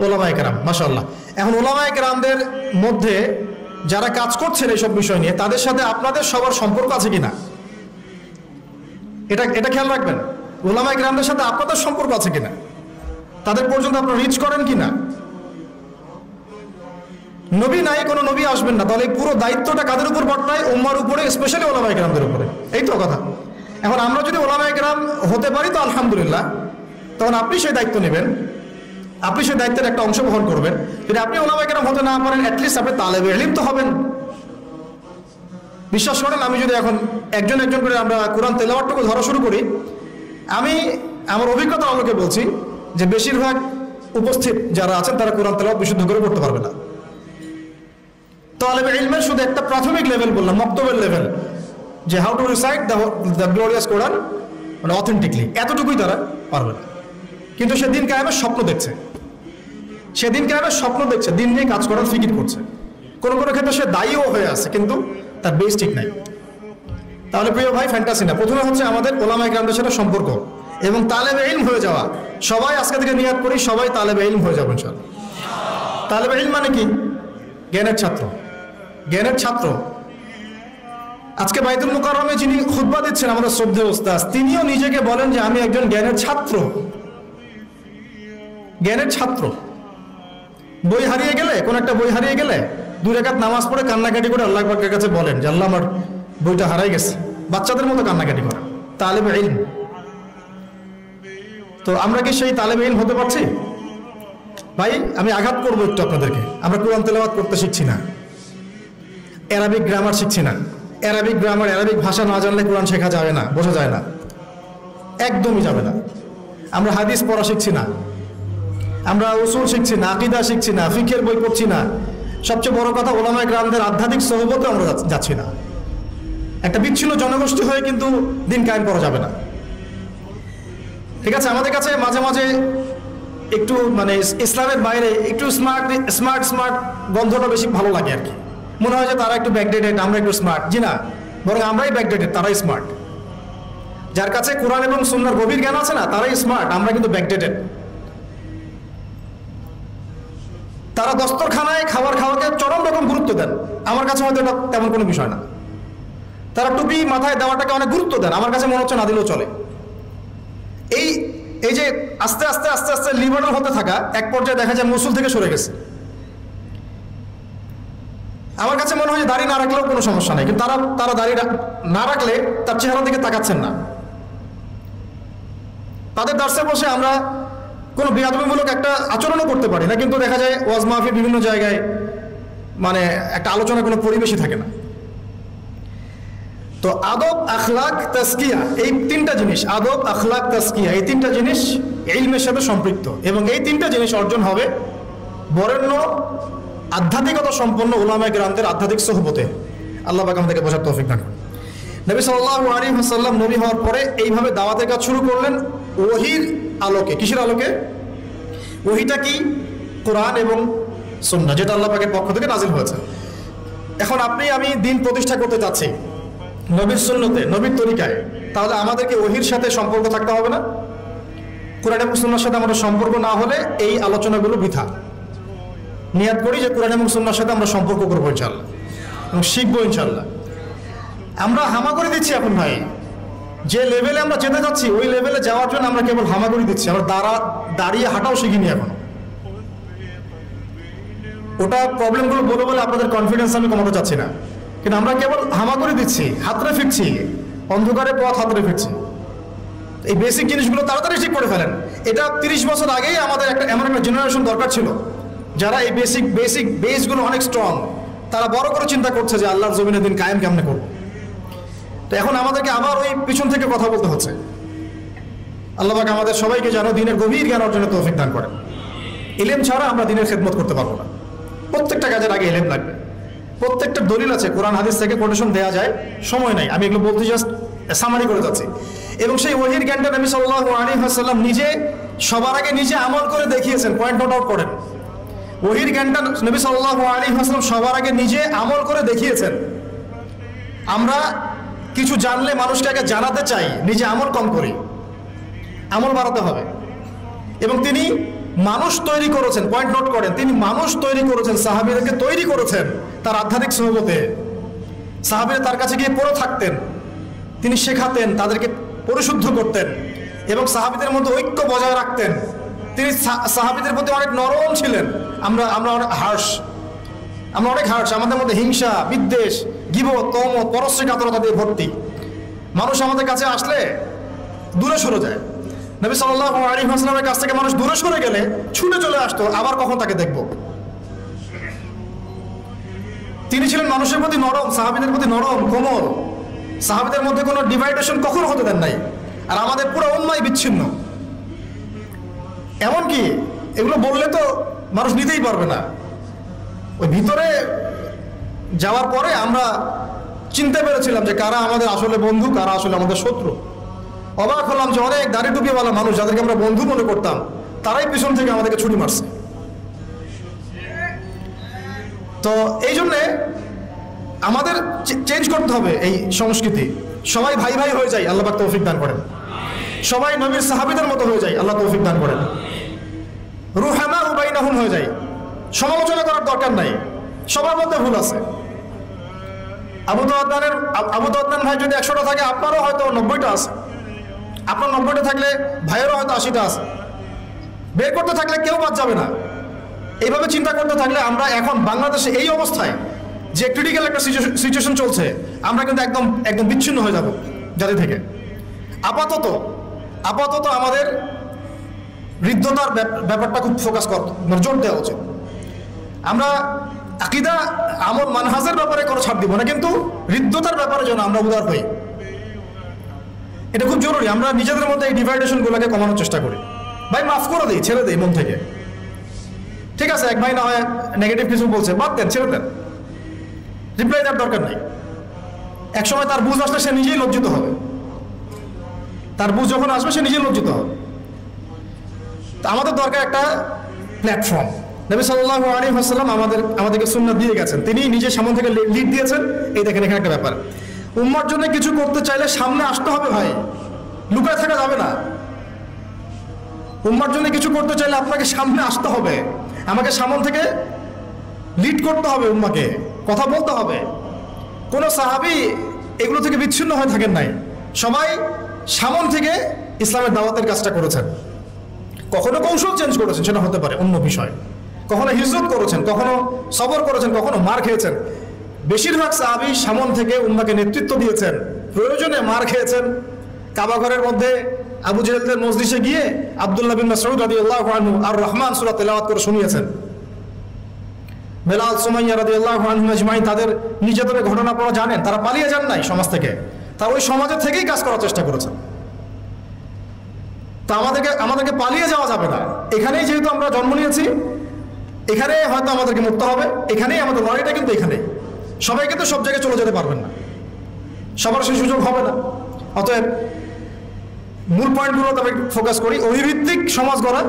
ওলামায়ে কেরাম, মাশাআল্লাহ। এখন ওলামায়ে কেরামদের মধ্যে যারা কাজ করছেন এইসব বিষয় নিয়ে, তাদের সাথে আপনাদের সবার সম্পর্ক আছে কিনা এটা খেয়াল রাখবেন। ওলামায়ে কেরামদের সাথে আপনাদের সম্পর্ক আছে কিনা, তাদের পর্যন্ত আপনারা রিচ করেন কিনা। নবী নাই, কোনো নবী আসবেন না, তাহলে পুরো দায়িত্বটা কাদের উপর বর্তায়? উম্মার উপরে, স্পেশালি ওলামায়ে কেরামদের উপরে। এই তো কথা। এখন আমরা যদি ওলামায়ে কেরাম হতে পারি তো আলহামদুলিল্লাহ, তখন আপনি সেই দায়িত্ব নেবেন, আপনি সেই দায়িত্বের একটা অংশ বহন করবেন। যদি আপনি ওলামায়ে কেরাম হতে না পারেন, অ্যাটলিস্ট আপনি তালেবে ইলম তো হবেন। বিশ্বাস করেন, আমি যদি এখন একজন করে আমরা কোরআন তেলাওয়াতটুকু ধরা শুরু করি, আমি আমার অভিজ্ঞতার আলোকে বলছি যে বেশিরভাগ উপস্থিত যারা আছেন তারা কোরআন তেলাওয়াত বিশুদ্ধ করে পড়তে পারবে না। তালেবে ইলমের শুধু একটা প্রাথমিক লেভেল বললাম, মক্তবের লেভেল, যে how to recite the glorious Quran মানে অথেন্টিকলি, এতটুকুই তারা পারবে না। কিন্তু সে দিন কায়েমের স্বপ্ন দেখছে, দিন নিয়ে কাজ করার ফিকির করছে। কোনো ক্ষেত্রে সে দায়ীও হয়ে আছে, কিন্তু তার বেস ঠিক নাই। তাহলে প্রিয় ভাই, ফ্যান্টাসি না। প্রথমে হচ্ছে আমাদের ওলামায়ে কেরামদের সাথে সম্পর্ক এবং তালেবে ইলম হয়ে যাওয়া। সবাই আজকে থেকে নিয়াত করি, সবাই তালেবে ইলম হয়ে যাবেন ইনশাআল্লাহ। তালেবে ইলম মানে কি? জ্ঞানের ছাত্র। আজকে বাইতুল মুকাররমে যিনি খুতবা দিচ্ছেন, আমাদের শ্রদ্ধেয় উস্তাদ, তিনিও নিজেকে বলেন যে আমি একজন জ্ঞানের ছাত্র। বই হারিয়ে গেলে, কোন একটা বই হারিয়ে গেলে 2 রাকাত নামাজ পড়ে কান্নাকাটি করে আল্লাহ পাকের কাছে বলেন যে আল্লাহ, আমার বইটা হারাই গেছে। বাচ্চাদের মতো কান্নাকাটি করে। তালেবে ইলম। তো আমরা কি সেই তালেবে ইলম হতে পারছি? ভাই, আমি আঘাত করবো একটু আপনাদেরকে। আমরা কোরআন তেলাওয়াত করতে শিখছি না, অ্যারাবিক গ্রামার শিখছি না। অ্যারাবিক ভাষা না জানলে কোরআন শেখা যাবে না, বোঝা যায় না, একদমই যাবে না। আমরা হাদিস পড়া শিখছি না, আমরা উসুল শিখছি না, আকীদা শিখছি না, ফিকহের বই পড়ছি না। সবচেয়ে বড় কথা, ওলামায়ে কেরামদের আধ্যাত্মিক সোহবতে আমরা যাচ্ছি না। একটা বিচ্ছিন্ন জনগোষ্ঠী হয়ে কিন্তু দিন কায়েম করা যাবে না, ঠিক আছে? আমাদের কাছে মাঝে মাঝে একটু মানে ইসলামের বাইরে একটু স্মার্ট গন্ধটা বেশি ভালো লাগে আর কি। মনে হয় যে তারা একটু ব্যাকডেটেড, আমরা একটু স্মার্ট। জি না, বরং আমরাই ব্যাকডেটেড, তারাই স্মার্ট। যার কাছে কোরআন এবং সুন্নাহর গভীর জ্ঞান আছে না, তারাই স্মার্ট, আমরা কিন্তু ব্যাকডেটেড। তারা দস্তরখানায় খাওয়াকে চরম রকম গুরুত্ব দেন, আমার কাছে হয়তো এটা তেমন কোনো বিষয় না। তারা টুপি মাথায় দেওয়াটাকে অনেক গুরুত্ব দেন, আমার কাছে মনে হচ্ছে না দিলেও চলে। এই যে আস্তে আস্তে লিবারেল হতে থাকা, এক পর্যায়ে দেখা যায় মসুল থেকে সরে গেছে। আমার কাছে মনে হয় যে দাড়ি না রাখলেও কোনো সমস্যা নেই, কিন্তু তারা দাড়ি না রাখলে তার চেহারার দিকে তাকাচ্ছেন না। তাদের দার্সে বসে আমরা কোনো বেয়াদবিমূলক একটা আচরণও করতে পারি না, কিন্তু দেখা যায় ওয়াজ মাহফিল বিভিন্ন জায়গায় মানে একটা আলোচনার কোনো পরিবেশই থাকে না। তো আদব, আখলাক, তাজকিয়া, এই তিনটা জিনিস, আদব, আখলাক, তাজকিয়া, এই তিনটা জিনিস ইলমের সাথে সম্পৃক্ত, এবং এই তিনটা জিনিস অর্জন হবে বরেণ্য আধ্যাত্মিকতা সম্পন্ন উলামায়ে কেরামদের আধ্যাত্মিক সোহবতে। আল্লাহ পাক আমাদেরকে বোঝার তৌফিক দান করুন। নবী সাল্লাল্লাহু আলাইহি ওয়াসাল্লাম নবী হওয়ার পরে এইভাবে দাওয়াতের কাজ শুরু করলেন ওহীর আলোকে। কিসের আলোকে? ওহীটা কি? কোরআন এবং সুন্নাহ, যেটা আল্লাহ পাকের পক্ষ থেকে নাজিল হয়েছে। এখন আপনি আমি দিন প্রতিষ্ঠা করতে যাচ্ছি নবীর সুন্নতে, নবীর তরিকায়, তাহলে আমাদেরকে ওহীর সাথে সম্পর্ক থাকতে হবে না? কোরআন এবং সুন্নাহর সাথে আমাদের সম্পর্ক না হলে এই আলোচনাগুলো বৃথা। নিয়াত করি যে কোরআন এবং সুন্নাহর সাথে আমরা সম্পর্ক করবো ইনশাআল্লাহ এবং শিখবো ইনশাআল্লাহ। আমরা হামাগুড়ি দিচ্ছি এখন ভাই, যে লেভেলে আমরা যেতে যাচ্ছি ওই লেভেলে যাওয়ার জন্য আমরা কেবল হামাগুড়ি দিচ্ছি, আমরা দাঁড়িয়ে হাঁটাও শিখিনি এখন। ওটা প্রবলেমগুলো বলে বলে আপনাদের কনফিডেন্স আমি কমাতে চাচ্ছি না, কিন্তু আমরা কেবল হামাগুড়ি দিচ্ছি, হাতড়ে ফিরছি, অন্ধকারে পথ হাতড়ে ফিরছি। এই বেসিক জিনিসগুলো তাড়াতাড়ি ঠিক করে ফেলেন। এটা 30 বছর আগেই আমাদের এমন একটা জেনারেশন দরকার ছিল যারা এই বেসিক বেসগুলো অনেক স্ট্রং, তারা বড় করে চিন্তা করছে যে আল্লাহর জমিনের দিন কায়েম কেমনে করবো। তো এখন আমাদেরকে আবার ওই পিছন থেকে কথা বলতে হচ্ছে। আল্লাহ পাক আমাদের সবাইকে যেন দিনের গভীর জ্ঞান অর্জনের তৌফিক দান করেন। ইলম ছাড়া আমরা দিনের খেদমত করতে পারবো না। প্রত্যেকটা কাজের আগে ইলম লাগবে। প্রত্যেকটা দলিল আছে, কোরআন হাদিস থেকে কোটেশন দেওয়া যায়, সময় নাই, আমি এগুলো বলতে জাস্ট সামারি করে যাচ্ছি। এবং সেই ওহীর জ্ঞানটা নবী সাল্লাল্লাহু আলাইহি ওয়াসাল্লাম নিজে সবার আগে নিজে আমল করে দেখিয়েছেন। পয়েন্ট নোট আউট করেন, ওহীর জ্ঞানটা নবী সাল্লাল্লাহু আলাইহি ওয়াসাল্লাম সবার আগে নিজে আমল করে দেখিয়েছেন। আমরা কিছু জানলে মানুষকে আগে জানাতে চাই, নিজে আমল কম করি, আমল বাড়াতে হবে। এবং তিনি মানুষ তৈরি করেছেন, পয়েন্ট নোট করেন, তিনি মানুষ তৈরি করেছেন, সাহাবীদেরকে তৈরি করেছেন তার আধ্যাত্মিক সোহবতে। সাহাবীরা তার কাছে গিয়ে পড়ে থাকতেন, তিনি শেখাতেন, তাদেরকে পরিশুদ্ধ করতেন এবং সাহাবীদের মধ্যে ঐক্য বজায় রাখতেন। তিনি সাহাবীদের প্রতি অনেক নরম ছিলেন। আমরা অনেক হার্শ, আমাদের মধ্যে হিংসা, বিদ্বেষ, গীবত, তহমত, পরশ্রী কাতরতা দিয়ে ভর্তি। মানুষ আমাদের কাছে আসলে দূরে সরে যায়। নবী সাল্লাল্লাহু আলাইহি ওয়াসাল্লামের কাছ থেকে মানুষ দূরে সরে গেলে ছুটে চলে আসতো, আবার কখন তাকে দেখব। তিনি ছিলেন মানুষের প্রতি নরম, সাহাবীদের প্রতি নরম, কোমল। সাহাবীদের মধ্যে কোনো ডিভাইডেশন কখনো হতে দেন নাই। আর আমাদের পুরো উম্মাহ বিচ্ছিন্ন। এমনকি এগুলো বললে তো মানুষ নিতেই পারবে না। ওই ভিতরে যাওয়ার পরে আমরা চিনতে পেরেছিলাম যে কারা আমাদের আসলে বন্ধু, কারা আসলে আমাদের শত্রু। অবাক হলাম যে অনেক দাড়ি টুপিওয়ালা মানুষ যাদেরকে আমরা বন্ধু মনে করতাম, তারাই পিছন থেকে আমাদেরকে ছুরি মারছে। তো এই জন্যে আমাদের চেঞ্জ করতে হবে এই সংস্কৃতি। সবাই ভাই ভাই হয়ে যায়, আল্লাহ পাক তৌফিক দান করেন। সবাই নবীর সাহাবীদের মতো হয়ে যায়, আল্লাহ তৌফিক দান করেন। রুহামা বাইনাহুম হয়ে যায়, সমালোচনা করার দরকার নাই, সবার মধ্যে ভুল আছে। আবু দাওয়ান ভাই যদি 100টা থাকে, আপনারও হয়তো 90টা আছে। আপনার 90টা থাকলে ভাইয়েরও হয়তো 80টা আছে। বের করতে থাকলে কেউ বাদ যাবে না। এইভাবে চিন্তা করতে থাকলে আমরা এখন বাংলাদেশে এই অবস্থায় যে ক্রিটিক্যাল একটা সিচুয়েশন চলছে, আমরা কিন্তু একদম বিচ্ছিন্ন হয়ে যাব জাতি থেকে। আপাতত আমাদের হৃদ্যতার ব্যাপারটা খুব ফোকাস মানে জোর দেওয়া উচিত। আমরা আকীদা, আমল, মানহাজের ব্যাপারে কোনো ছাড় দিব না, কিন্তু হৃদ্যতার ব্যাপারে যেন আমরা উদার হই, এটা খুব জরুরি। আমরা নিজেদের মধ্যে এই ডিভাইডেশনগুলোকে কমানোর চেষ্টা করি। ভাই মাফ করে দিই, ছেড়ে দিই মন থেকে। ঠিক আছে, এক ভাই না হয় নেগেটিভ কিছু বলছে, বাদ দেন, ছেড়ে দেন, রিপ্লাই দেওয়ার দরকার নেই। একসময় তার বুঝ আসলে সে নিজেই লজ্জিত হবে। তার বুঝ যখন আসবে সে নিজেই লজ্জিত হবে। আমাদের দরকার একটা প্ল্যাটফর্ম। নবী সাল্লাল্লাহু আলাইহি ওয়াসাল্লাম আমাদেরকে সুন্নাহ দিয়ে গেছেন, তিনি নিজে সামনে থেকে লিড দিয়েছেন। এই দেখেন, এখানে একটা ব্যাপার, উম্মার জন্য কিছু করতে চাইলে সামনে আসতে হবে ভাই, লুকায় থাকা যাবে না। উম্মার জন্য কিছু করতে চাইলে আপনাকে সামনে আসতে হবে, আমাকে সামনে থেকে লিড করতে হবে, উম্মাকে কথা বলতে হবে। কোনো সাহাবী এগুলো থেকে বিচ্ছিন্ন হয়ে থাকেন নাই, সবাই সামনে থেকে ইসলামের দাওয়াতের কাজটা করেছেন। কখনো কৌশল চেঞ্জ করেছেন, সেটা হতে পারে অন্য বিষয়। কখনো হিজরত করেছেন, কখনো সবর করেছেন, কখনো মার খেয়েছেন, বেশিরভাগ সাহাবী সামন থেকে উম্মাহকে নেতৃত্ব দিয়েছেন, প্রয়োজনে মার খেয়েছেন। কাবা ঘরের মধ্যে আবু জেহেলদের মজলিসে গিয়ে আব্দুল্লাহ বিন মাসউদ রাদিয়াল্লাহু আনহু আর রহমান সূরা তেলাওয়াত করে শুনিয়েছেন। বেলাল, সুমাইয়া রাদিয়াল্লাহু আনহুম আজমাইন তাদের নির্যাতনের ঘটনা আপনারা জানেন। তারা পালিয়ে যান নাই সমাজ থেকে, তারা ওই সমাজের থেকেই কাজ করার চেষ্টা করেছেন। তা আমাদেরকে পালিয়ে যাওয়া যাবে না। এখানেই যেহেতু আমরা জন্ম নিয়েছি, এখানে হয়তো আমাদেরকে মরতে হবে, এখানেই আমাদের লড়াইটা কিন্তু এখানেই। সবাইকে তো সব জায়গায় চলে যেতে পারবেন না, সবার সেই সুযোগ হবে না। অতএব মূল পয়েন্টগুলো তবে ফোকাস করি। ওহিভিত্তিক সমাজ গড়া,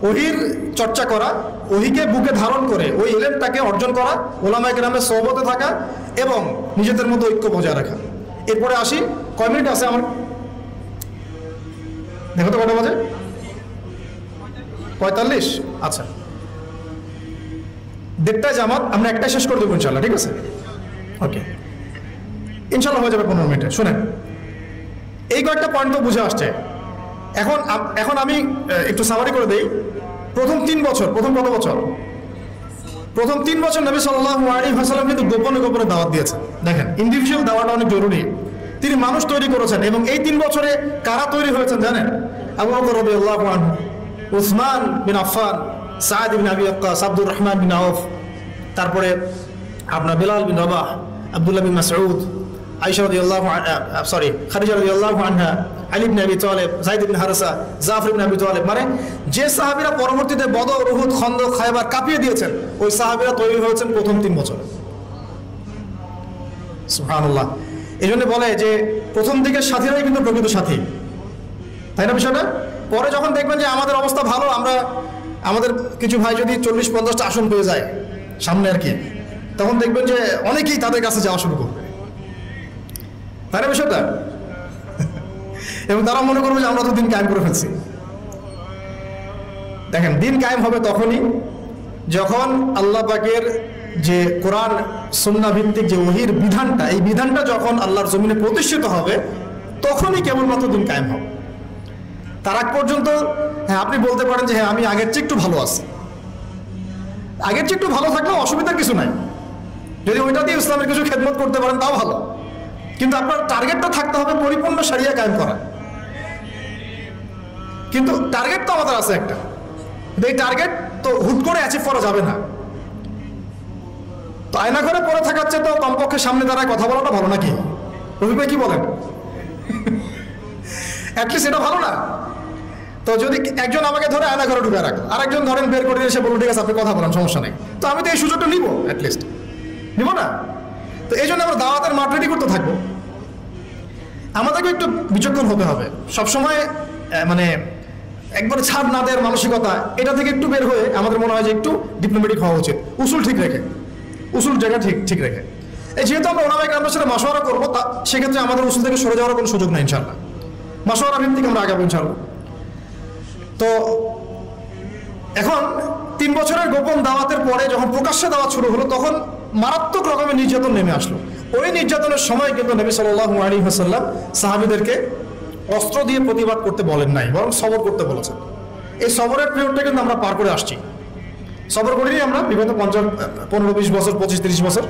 ওহির চর্চা করা, ওহিকে বুকে ধারণ করে ওই ইলমটাকে অর্জন করা, ওলামায়ে কেরামের সোহবতে থাকা এবং নিজেদের মধ্যে ঐক্য বজায় রাখা। এরপরে আসি, কয় মিনিট আছে আমার? দেখো তো কটা বাজে? 45। আচ্ছা, 1:30টায় জামাত, আমরা 1টায় শেষ করে দেবো ইনশাল্লাহ। ঠিক আছে, ওকে, ইনশাল্লাহ হয়ে যাবে 15 মিনিটে। শোনেন, এই কয়েকটা পয়েন্ট তো বুঝে আসছে। এখন আমি একটু সামারি করে দেই। প্রথম 3 বছর, প্রথম কত বছর? প্রথম 3 বছর নবী সাল্লাল্লাহু আলাইহি ওয়াসাল্লাম কিন্তু গোপনে গোপনে দাওয়াত দিয়েছেন। দেখেন, ইন্ডিভিজুয়াল দাওয়াটা অনেক জরুরি। তিনি মানুষ তৈরি করেছেন, এবং এই 3 বছরে কারা তৈরি হয়েছেন জানেন? আবু বকর রাদিয়াল্লাহু আনহু, উসমান বিন আফফান, সাদ ইবনে আবি ওয়াক্কাস, আব্দুর রহমান বিন আউফ, তারপরে আপনার বিলাল বিন রাবাহ, আব্দুল্লাহ বিন মাসউদ, আয়েশা রাদিয়াল্লাহু খাদিজা রাদিয়াল্লাহু আনহা, আলী ইবনে আবি তালেব, যায়েদ ইবনে হারেসা, জাফর ইবনে আবি তালেব। মানে যে সাহাবীরা পরবর্তীতে বদর, উহুদ, খন্দক, খায়বার কাঁপিয়ে দিয়েছেন, ওই সাহাবীরা তৈরি হয়েছেন প্রথম 3 বছর। সুবহানাল্লাহ। এই জন্য বলে যে প্রথম দিকের সাথীরাই কিন্তু প্রকৃত সাথী, তাই না বিষয়টা? পরে যখন দেখবেন যে আমাদের অবস্থা ভালো, আমাদের কিছু ভাই যদি 40-50টা আসন পেয়ে যায় সামনে আর কি, তখন দেখবেন যে অনেকেই তাদের কাছে যাওয়া শুরু করবে, তাই না বিষয়টা? এবং তারা মনে করবে যে আমরা তো দিন কায়েম করে ফেলছি। দেখেন, দিন কায়েম হবে তখনই যখন আল্লাহ পাকের যে কোরআন সুন্নাহ ভিত্তিক যে ওহির বিধানটা, এই বিধানটা যখন আল্লাহর জমিনে প্রতিষ্ঠিত হবে, তখনই কেবলমাত্র দিন কায়েম হবে। তার আগ পর্যন্ত হ্যাঁ আপনি বলতে পারেন যে হ্যাঁ আমি আগের চেয়ে একটু ভালো আছি, আগের চেয়ে একটু ভালো থাকলেও অসুবিধার কিছু নাই। যদি ওইটা দিয়ে ইসলামের কিছু খেদমত করতে পারেন তাও ভালো, কিন্তু আপনার টার্গেটটা থাকতে হবে পরিপূর্ণ শরিয়া কায়েম করা। কিন্তু টার্গেট তো আমাদের আছে একটা, এই টার্গেট তো হুট করে অ্যাচিভ করা যাবে না। তো আয়না ঘরে পড়ে থাকার চেয়ে তো কমপক্ষে সামনে দাঁড়ায় কথা বলাটা ভালো, নাকি রফিক ভাই কি বলেন? অ্যাটলিস্ট এটা ভালো না? তো যদি একজন আমাকে ধরে আয়না ঘরে ঢুকে রাখলো, আর একজন ধরেন বের করে এসে বলুন ঠিক আছে আপনি কথা বলেন, সমস্যা নেই, তো আমি তো এই সুযোগটা নিব, অ্যাটলিস্ট নিব না? তো এই জন্য আমরা দাওয়াতের মাঠ রেডি করতে থাকবো। আমাদেরকে একটু বিচক্ষণ হতে হবে সবসময়, মানে একবারে ছাড় না দেওয়ার মানসিকতা, এটা থেকে একটু বের হয়ে আমাদের মনে হয় যে একটু ডিপ্লোম্যাটিক হওয়া উচিত, উসুল ঠিক রেখে, উসুল জায়গা ঠিক রেখে। এই যেহেতু আমরা ওলামায়ে কেরামের সাথে মাশওয়ারা করবো, সেক্ষেত্রে আমাদের উসুল থেকে সরে যাওয়ার কোনো সুযোগ নাই ইনশাআল্লাহ। মাশওয়ারা ভিত্তিক আমরা আগাবো ইনশাআল্লাহ। তো এখন 3 বছরের গোপন দাওয়াতের পরে যখন প্রকাশ্যে দাওয়াত শুরু হলো, তখন মারাত্মক রকমের নির্যাতন নেমে আসলো। ওই নির্যাতনের সময় কিন্তু নবী সাল্লাল্লাহু আলাইহি ওয়াসাল্লাম সাহাবীদেরকে অস্ত্র দিয়ে প্রতিবাদ করতে বলেন নাই, বরং সবর করতে বলেছেন। এই সবরের পিরিয়ডটা কিন্তু আমরা পার করে আসছি, সবর করিনি আমরা বিগত 15-20 বছর, 25-30 বছর।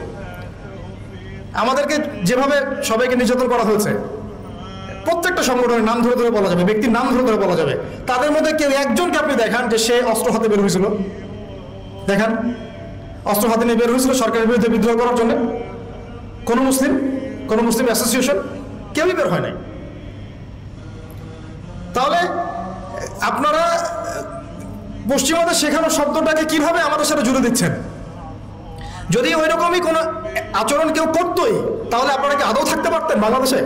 আমাদেরকে যেভাবে সবাইকে নির্যাতন করা হয়েছে, প্রত্যেকটা সংগঠনের নাম ধরে ধরে বলা যাবে, ব্যক্তির নাম ধরে ধরে বলা যাবে, তাদের মধ্যে কেউ একজনকে আপনি দেখান যে সে অস্ত্র হাতে বের হয়েছিল, দেখান অস্ত্র হাতে নিয়ে বের হয়েছিল সরকারের বিরুদ্ধে বিদ্রোহ করার জন্য? কোন মুসলিম অ্যাসোসিয়েশন কেউই বের হয় নাই। তাহলে আপনারা পশ্চিমাদের শেখানো শব্দটাকে কিভাবে আমাদের সাথে জুড়ে দিচ্ছেন? যদি ওই রকমই কোনো আচরণ কেউ করতোই, তাহলে আপনারা কি আদৌ থাকতে পারতেন বাংলাদেশে?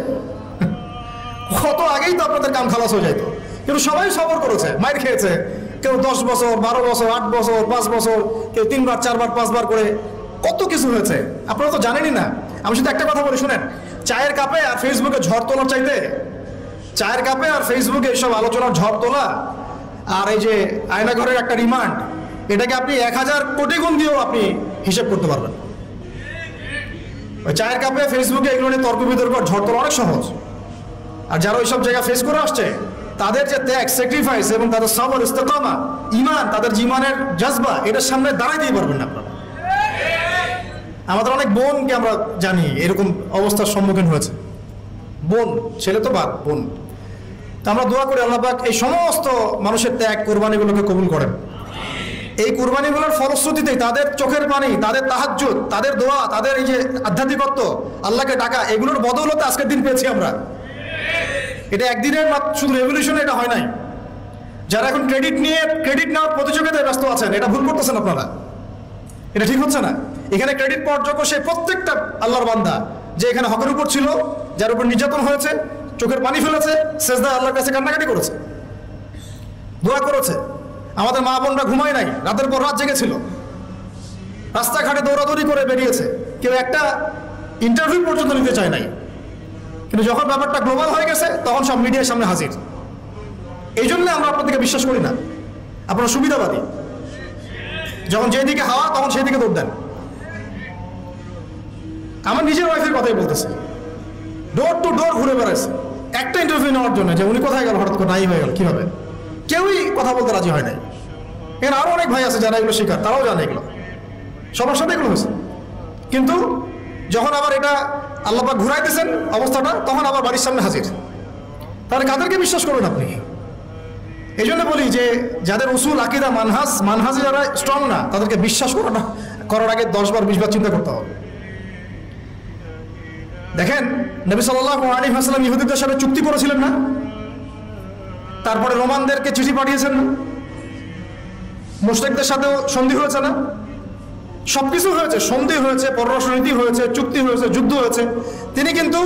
কত আগেই তো আপনাদের কাম খালাস হয়ে যেত। কিন্তু সবাই সবর করেছে, মাইর খেয়েছে, কেউ 10 বছর, 12 বছর, 8 বছর, 5 বছর, কেউ 3 বার, 4 বার, 5 বার করে, কত কিছু হয়েছে আপনারা তো জানেনই না। আমি শুধু একটা কথা বলি, শুনেন, চায়ের কাপে আর ফেসবুকে ঝড় তোলার চাইতে, চায়ের কাপে আর ফেসবুকে এইসব আলোচনার ঝড় তোলা আর এই যে আয়নাঘরের একটা রিমান্ড, এটাকে আপনি 1000 কোটি গুণ দিয়েও আপনি হিসেব করতে পারবেন। ওই চায়ের কাপে ফেসবুকে এগুলো নিয়ে তর্ক বিতর্ক ঝড় তোলা অনেক সহজ। আর যারা ওইসব জায়গা ফেস করে আসছে, তাদের যে ত্যাগ, স্যাক্রিফাইস এবং তাদের সবর, ইস্তেকামা, ঈমান, তাদের ঈমানের জজবা, এটার সামনে দাঁড়াই দিয়ে পারবেন না আপনারা। আমাদের অনেক বোনকে আমরা জানি এরকম অবস্থার সম্মুখীন হয়েছে, বোন, ছেলে তো বাদ, বোন। তো আমরা দোয়া করি আল্লাহ পাক এই সমস্ত মানুষের ত্যাগ কোরবানিগুলোকে কবুল করেন। এই কোরবানিগুলোর ফলশ্রুতিতে তাদের চোখের পানি, তাদের তাহাজ্জুদ, তাদের দোয়া, তাদের এই যে আধ্যাত্মিকত্ব, আল্লাহকে ডাকা, এগুলোর বদৌলতে আজকের দিন পেয়েছি আমরা। এটা একদিনের শুধু রেভলিউশনে এটা হয় নাই। যারা এখন ক্রেডিট নেওয়ার প্রতিযোগিতায় ব্যস্ত আছেন, এটা ভুল করতেছেন আপনারা, এটা ঠিক হচ্ছে না। এখানে ক্রেডিট পাওয়ার যোগ্য সে প্রত্যেকটা আল্লাহর বান্দা যে এখানে হকের উপর ছিল, যার উপর নির্যাতন হয়েছে, চোখের পানি ফেলেছে, সেজদা আল্লাহর কাছে কান্নাকাটি করেছে, দোয়া করেছে। আমাদের মা বোনরা ঘুমায় নাই, রাতের পর রাত জেগেছিল, রাস্তাঘাটে দৌড়াদৌড়ি করে বেরিয়েছে, কেউ একটা ইন্টারভিউ পর্যন্ত নিতে চায় নাই। কিন্তু যখন ব্যাপারটা গ্লোবাল হয়ে গেছে তখন সব মিডিয়ার সামনে হাজির। এই জন্য আমরা আপনাদেরকে বিশ্বাস করি না, আপনারা সুবিধাবাদী। যখন যেদিকে হাওয়া তখন সেই দিকে দৌড় দেন। আমার নিজের ওয়াইফের কথাই বলতেছে, ডোর টু ডোর ঘুরে বেড়াইছে একটা ইন্টারভিউ নেওয়ার জন্য, যে উনি কোথায় গেল, হঠাৎ করে নাই হয়ে গেল, কিভাবে, কেউই কথা বলতে রাজি হয় নাই। এখানে আরো অনেক ভাই আছে যারা এগুলো শিকার, তারাও জানে এগুলো, সবার সাথে এগুলো হয়েছে। কিন্তু যখন আবার এটা আল্লাহ পাক ঘুরাইতেছেন অবস্থাটা, তখন আবার বাড়ির সামনে হাজির। তাহলে কাদেরকে বিশ্বাস করবেন আপনি? এই জন্য বলি যে যাদের উসুল, আকিদা, মানহাজে যারা স্ট্রং না, তাদেরকে বিশ্বাস করার আগে 10 বার 20 বার চিন্তা করতে হবে। দেখেন, নবী সাল্লাল্লাহু আলাইহি ওয়াসাল্লাম ইহুদিদের সাথে চুক্তি করেছিলেন না? তারপরে রোমানদেরকে চিঠি পাঠিয়েছেন না? মুশরিকদের সাথেও সন্ধি হয়েছে না? সবকিছু হয়েছে, সন্ধি হয়েছে, পররাষ্ট্রনীতি হয়েছে, চুক্তি হয়েছে, যুদ্ধ হয়েছে। তিনি কিন্তু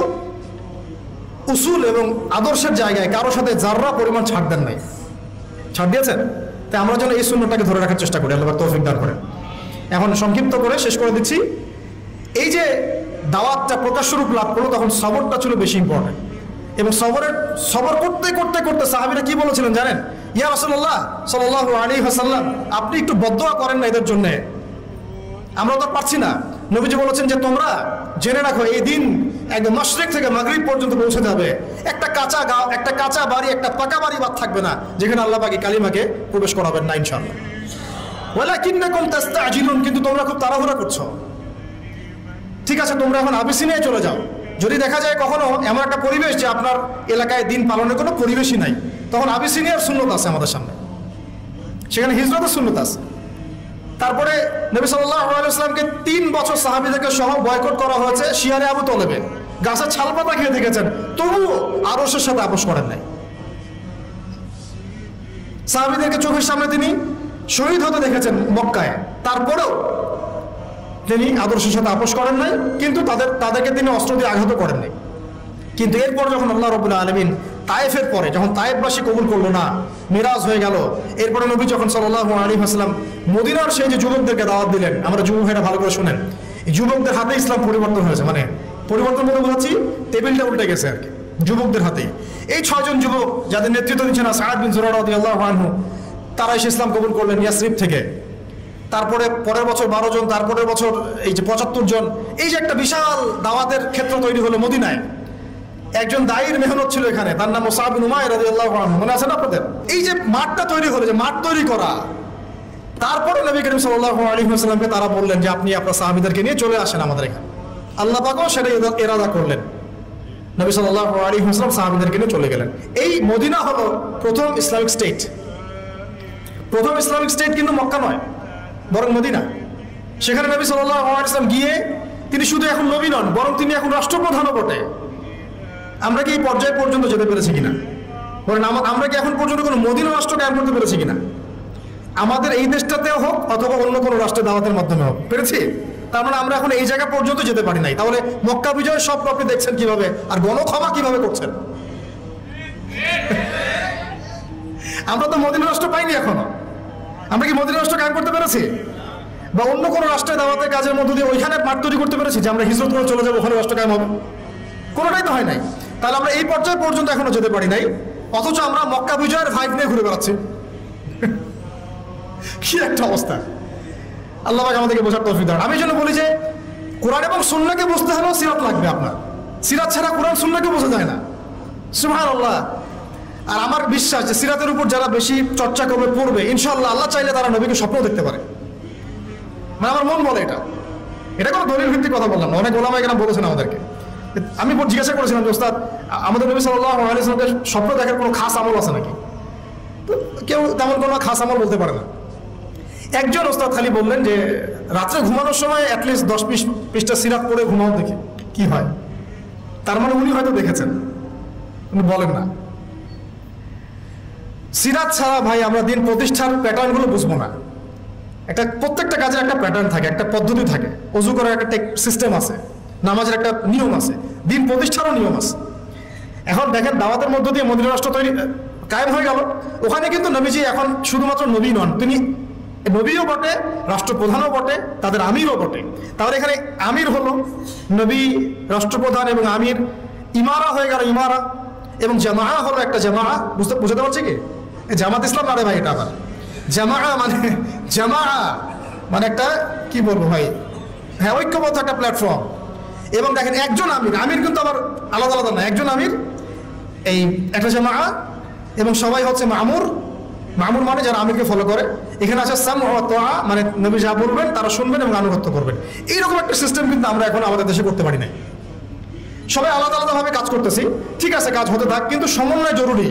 উসুল এবং আদর্শের জায়গায় কারোর সাথে যাররা পরিমাণ ছাড় দেন নাই। ছাড় দিয়েছেন? তাই আমরা যেন এই সুন্নতটাকে ধরে রাখার চেষ্টা করি, আল্লাহ পাক তৌফিক দান করেন। এখন সংক্ষিপ্ত করে শেষ করে দিচ্ছি। এই যে দাওয়াতটা প্রকাশ্য রূপ লাভ করলো, তখন সবরটা ছিল বেশি ইম্পর্টেন্ট। এবং সবর করতে করতে করতে সাহাবীরা কি বলেছিলেন জানেন? ইয়া রাসূলুল্লাহ সাল্লাল্লাহু আলাইহি ওয়াসাল্লাম, আপনি একটু বদদোয়া করেন না এদের জন্য, আমরা তো পারছি না। নবীজি বলেছেন যে তোমরা জেনে রাখো, এই দিন একদম মাশরিক থেকে মাগরিব পর্যন্ত পৌঁছে যাবে, একটা কাঁচা গাঁও, একটা কাঁচা বাড়ি, একটা পাকা বাড়ি বাদ থাকবে না যেখানে আল্লাহ পাক কালিমাকে প্রবেশ করাবেন না ইনশাআল্লাহ। ওয়ালাকিন্নাকুম তাস্তাজিলুন, কিন্তু তোমরা খুব তাড়াহুড়া করছো। ঠিক আছে, তোমরা এখন আবিসিনিয়ায় চলে যাও। যদি দেখা যায় কখনো এমন একটা পরিবেশ যে আপনার এলাকায় দিন পালনের কোনো পরিবেশই নাই, তখন আবিসিনিয়ার সুন্নত আছে আমাদের সামনে, সেখানে হিজরতের সুন্নত আছে। তারপরে নবী সাল্লাল্লাহু আলাইহি ওয়াসাল্লামকে 3 বছর সাহাবীদেরকে সহ বয়কট করা হয়েছে শিয়ারে আবু তলেবে, গাছের ছালপাতা খেয়ে দেখেছেন, তবুও আরশের সাথে আপোষ করেন নাই। সাহাবীদেরকে চোখের সামনে তিনি শহীদ হতে দেখেছেন মক্কায়, তারপরেও তিনি আদর্শের সাথে আপোষ করেন নাই, কিন্তু তাদেরকে তিনি অস্ত্র দিয়ে আঘাত করেন নাই। কিন্তু এরপর যখন আল্লাহ রাব্বুল আলামিন তায়েফের পরে যখন তায়েফবাসী কবুল করলো না, মিরাজ হয়ে গেল, এরপরে নবী যখন সাল্লাল্লাহু আলাইহি ওয়াসাল্লাম মদিনার সেই যে যুবকদেরকে দাওয়াত দিলেন, আমরা যুবক ভাইরা ভালো করে শুনেন, এই যুবকদের হাতে ইসলাম পরিবর্তন হয়েছে। মানে পরিবর্তন বলতে বোঝাচ্ছি, টেবিলটা উল্টে গেছে আর কি, যুবকদের হাতে। এই 6 জন যুবক যাদের নেতৃত্ব দিচ্ছেন সাআদ বিন জুরারা রাদিয়াল্লাহু আনহু, তারা এসে ইসলাম কবুল করলেন ইয়াসরিব থেকে। তারপরে পরের বছর 12 জন, তারপরের বছর এই যে 75 জন। এই যে একটা বিশাল দাওয়াতের ক্ষেত্র তৈরি হলো মদিনায়। একজন দায়ীর মেহনত ছিল এখানে, তার নাম মুসআব বিন উমাইর রাদিয়াল্লাহু আনহু, মনে আছে না আপনাদের? এই যে মাঠটা তৈরি হলো, যে মাঠ তৈরি করা, তারপরে নবী করিম সাল্লাল্লাহু আলাইহি ওয়াসাল্লামকে তারা বললেন যে আপনি আপনার সাহাবীদেরকে নিয়ে চলে আসেন আমাদের এখানে। আল্লাহ পাকও সেটা ইরাদা করলেন, নবী সাল্লাল্লাহু আলাইহি ওয়াসাল্লাম সাহাবীদেরকে নিয়ে চলে গেলেন। এই মদিনা হলো প্রথম ইসলামিক স্টেট। প্রথম ইসলামিক স্টেট কিন্তু মক্কা নয়, বরং মদিনা। সেখানে নবী সাল্লাল্লাহু আলাইহি ওয়াসাল্লাম গিয়ে তিনি শুধু এখন নবী নন, বরং তিনি এখন রাষ্ট্রপ্রধানও বটে। আমরা কি এই পর্যায় পর্যন্ত যেতে পেরেছি কিনা? বলেন, আমরা কি এখন পর্যন্ত কোনো মদিনা রাষ্ট্র কায়েম করতে পেরেছি কিনা? আমাদের এই দেশটাতেও হোক অথবা অন্য কোনো রাষ্ট্রের দাওয়াতের মাধ্যমে হোক, পেরেছি? তার মানে আমরা এখন এই জায়গা পর্যন্ত যেতে পারি নাই। তাহলে মক্কা বিজয়ের সব আপনি দেখছেন কিভাবে, আর গণক্ষমা কিভাবে করছেন। আমরা তো মদিনা রাষ্ট্র পাইনি এখনো। আমরা কি মদিনা রাষ্ট্র কায়েম করতে পেরেছি? বা অন্য কোনো রাষ্ট্রের দাওয়াতের কাজের মধ্য দিয়ে ওইখানে মাঠ তৈরি করতে পেরেছি যে আমরা হিজরত করে চলে যাবো, ওখানে রাষ্ট্র কায়েম হবে? কোনোটাই তো হয় নাই। তাহলে আমরা এই পর্যায়ে পর্যন্ত এখনো যেতে পারি নাই, অথচ আমরা মক্কা বিজয়ের ভাইব নিয়ে ঘুরে বেড়াচ্ছি। কি একটা অবস্থা! আল্লাহ পাক আমাদেরকে বোঝার তৌফিক দান। আমি জন্য বলি যে কোরআন এবং সুন্নাহকে বুঝতে হলেও সিরাত লাগবে আপনার। সিরাত ছাড়া কোরআন সুন্নাহকে বোঝা যায় না। সুবহানাল্লাহ। আর আমার বিশ্বাস যে সিরাতের উপর যারা বেশি চর্চা করবে, পড়বে, ইনশাআল্লাহ আল্লাহ চাইলে তারা নবীকে স্বপ্ন দেখতে পারে। মানে আমার মন বলে এটা। এটা কোনো দলিল ভিত্তিক কথা বললাম না, অনেক ওলামা এখানে বলেছেন আমাদেরকে। আমি জিজ্ঞাসা করেছিলাম যে ওস্তাদ, আমাদের নবী সাল্লাল্লাহু আলাইহি ওয়াসাল্লামের স্বপ্ন দেখার কোনো খাস আমল আছে নাকি? তো কেউ তেমন কোনো খাস আমল বলতে পারে না। একজন ওস্তাদ খালি বললেন যে রাত্রে ঘুমানোর সময় অ্যাটলিস্ট 10 পৃষ্ঠা সিরাত পড়ে ঘুমাও, দেখি কি হয়। তার মানে উনি হয়তো দেখেছেন, উনি বলেন না। সিরাত ছাড়া ভাই আমরা দিন প্রতিষ্ঠার প্যাটার্নগুলো বুঝবো না। প্রত্যেকটা কাজের একটা প্যাটার্ন থাকে, একটা পদ্ধতি থাকে, অজু করার একটা সিস্টেম আছে, নামাজের একটা নিয়ম আছে, দিন প্রতিষ্ঠারও নিয়ম আছে। এখন দেখেন দাওয়াতের মধ্য দিয়ে মদিনা রাষ্ট্র কায়েম হয়ে গেল। ওখানে কিন্তু নবীজি এখন শুধুমাত্র নবী নন, তিনি নবীও বটে, রাষ্ট্রপ্রধানও বটে, তাদের আমিরও বটে। তাহলে এখানে আমির হলো নবী, রাষ্ট্রপ্রধান এবং আমির, ইমারা হয়ে গেল ইমারা, এবং জামা হলো একটা জামা। বুঝতে পারছি কি? জামাত ইসলাম না রে ভাই, এটা আবার জামা মানে একটা কি বলবো ভাই, হ্যাঁ ঐক্যবদ্ধ একটা প্ল্যাটফর্ম। এবং দেখেন একজন আমির কিন্তু আবার আলাদা আলাদা না, একজন আমির এই একটা জামা, এবং সবাই হচ্ছে মামুর মানে যারা আমিরকে ফলো করে। এখানে আছে সাম ওয়া তাআ, মানে নবী যা বলবেন তারা শুনবেন এবং আনুগত্য করবেন। এইরকম একটা সিস্টেম কিন্তু আমরা এখন আমাদের দেশে করতে পারি না। সবাই আলাদা আলাদাভাবে কাজ করতেছি, ঠিক আছে, কাজ হতে থাক, কিন্তু সমন্বয় জরুরি।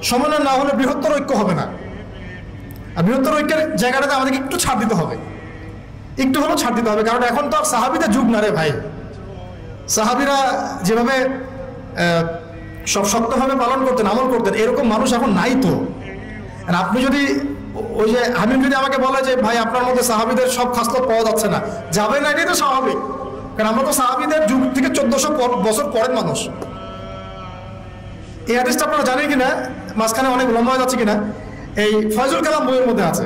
সমন্বয় না হলে বৃহত্তর ঐক্য হবে না। আর বৃহত্তর ঐক্যের জায়গাটাতে আমাদেরকে একটু ছাড় দিতে হবে, একটু হলেও ছাড় দিতে হবে। কারণ এখন তো আর সাহাবীদের যুগ না রে ভাই। সাহাবীরা যেভাবে সব শক্তভাবে পালন করতেন, আমল করতেন, এরকম মানুষ এখন নাই তো। আর আপনি যদি ওই যে হামিম যদি আমাকে বলে যে ভাই আপনার মধ্যে সাহাবীদের সব খাসলত পাওয়া যাচ্ছে না, যাবে না, এটাই তো স্বাভাবিক। কারণ আমরা তো সাহাবীদের যুগ থেকে 1400 বছর পরের মানুষ। এই হাদিসটা আপনারা জানেন কিনা, মাঝখানে অনেক লম্বা হয়ে যাচ্ছে কিনা, এই ফয়জুল কালাম বইয়ের মধ্যে আছে।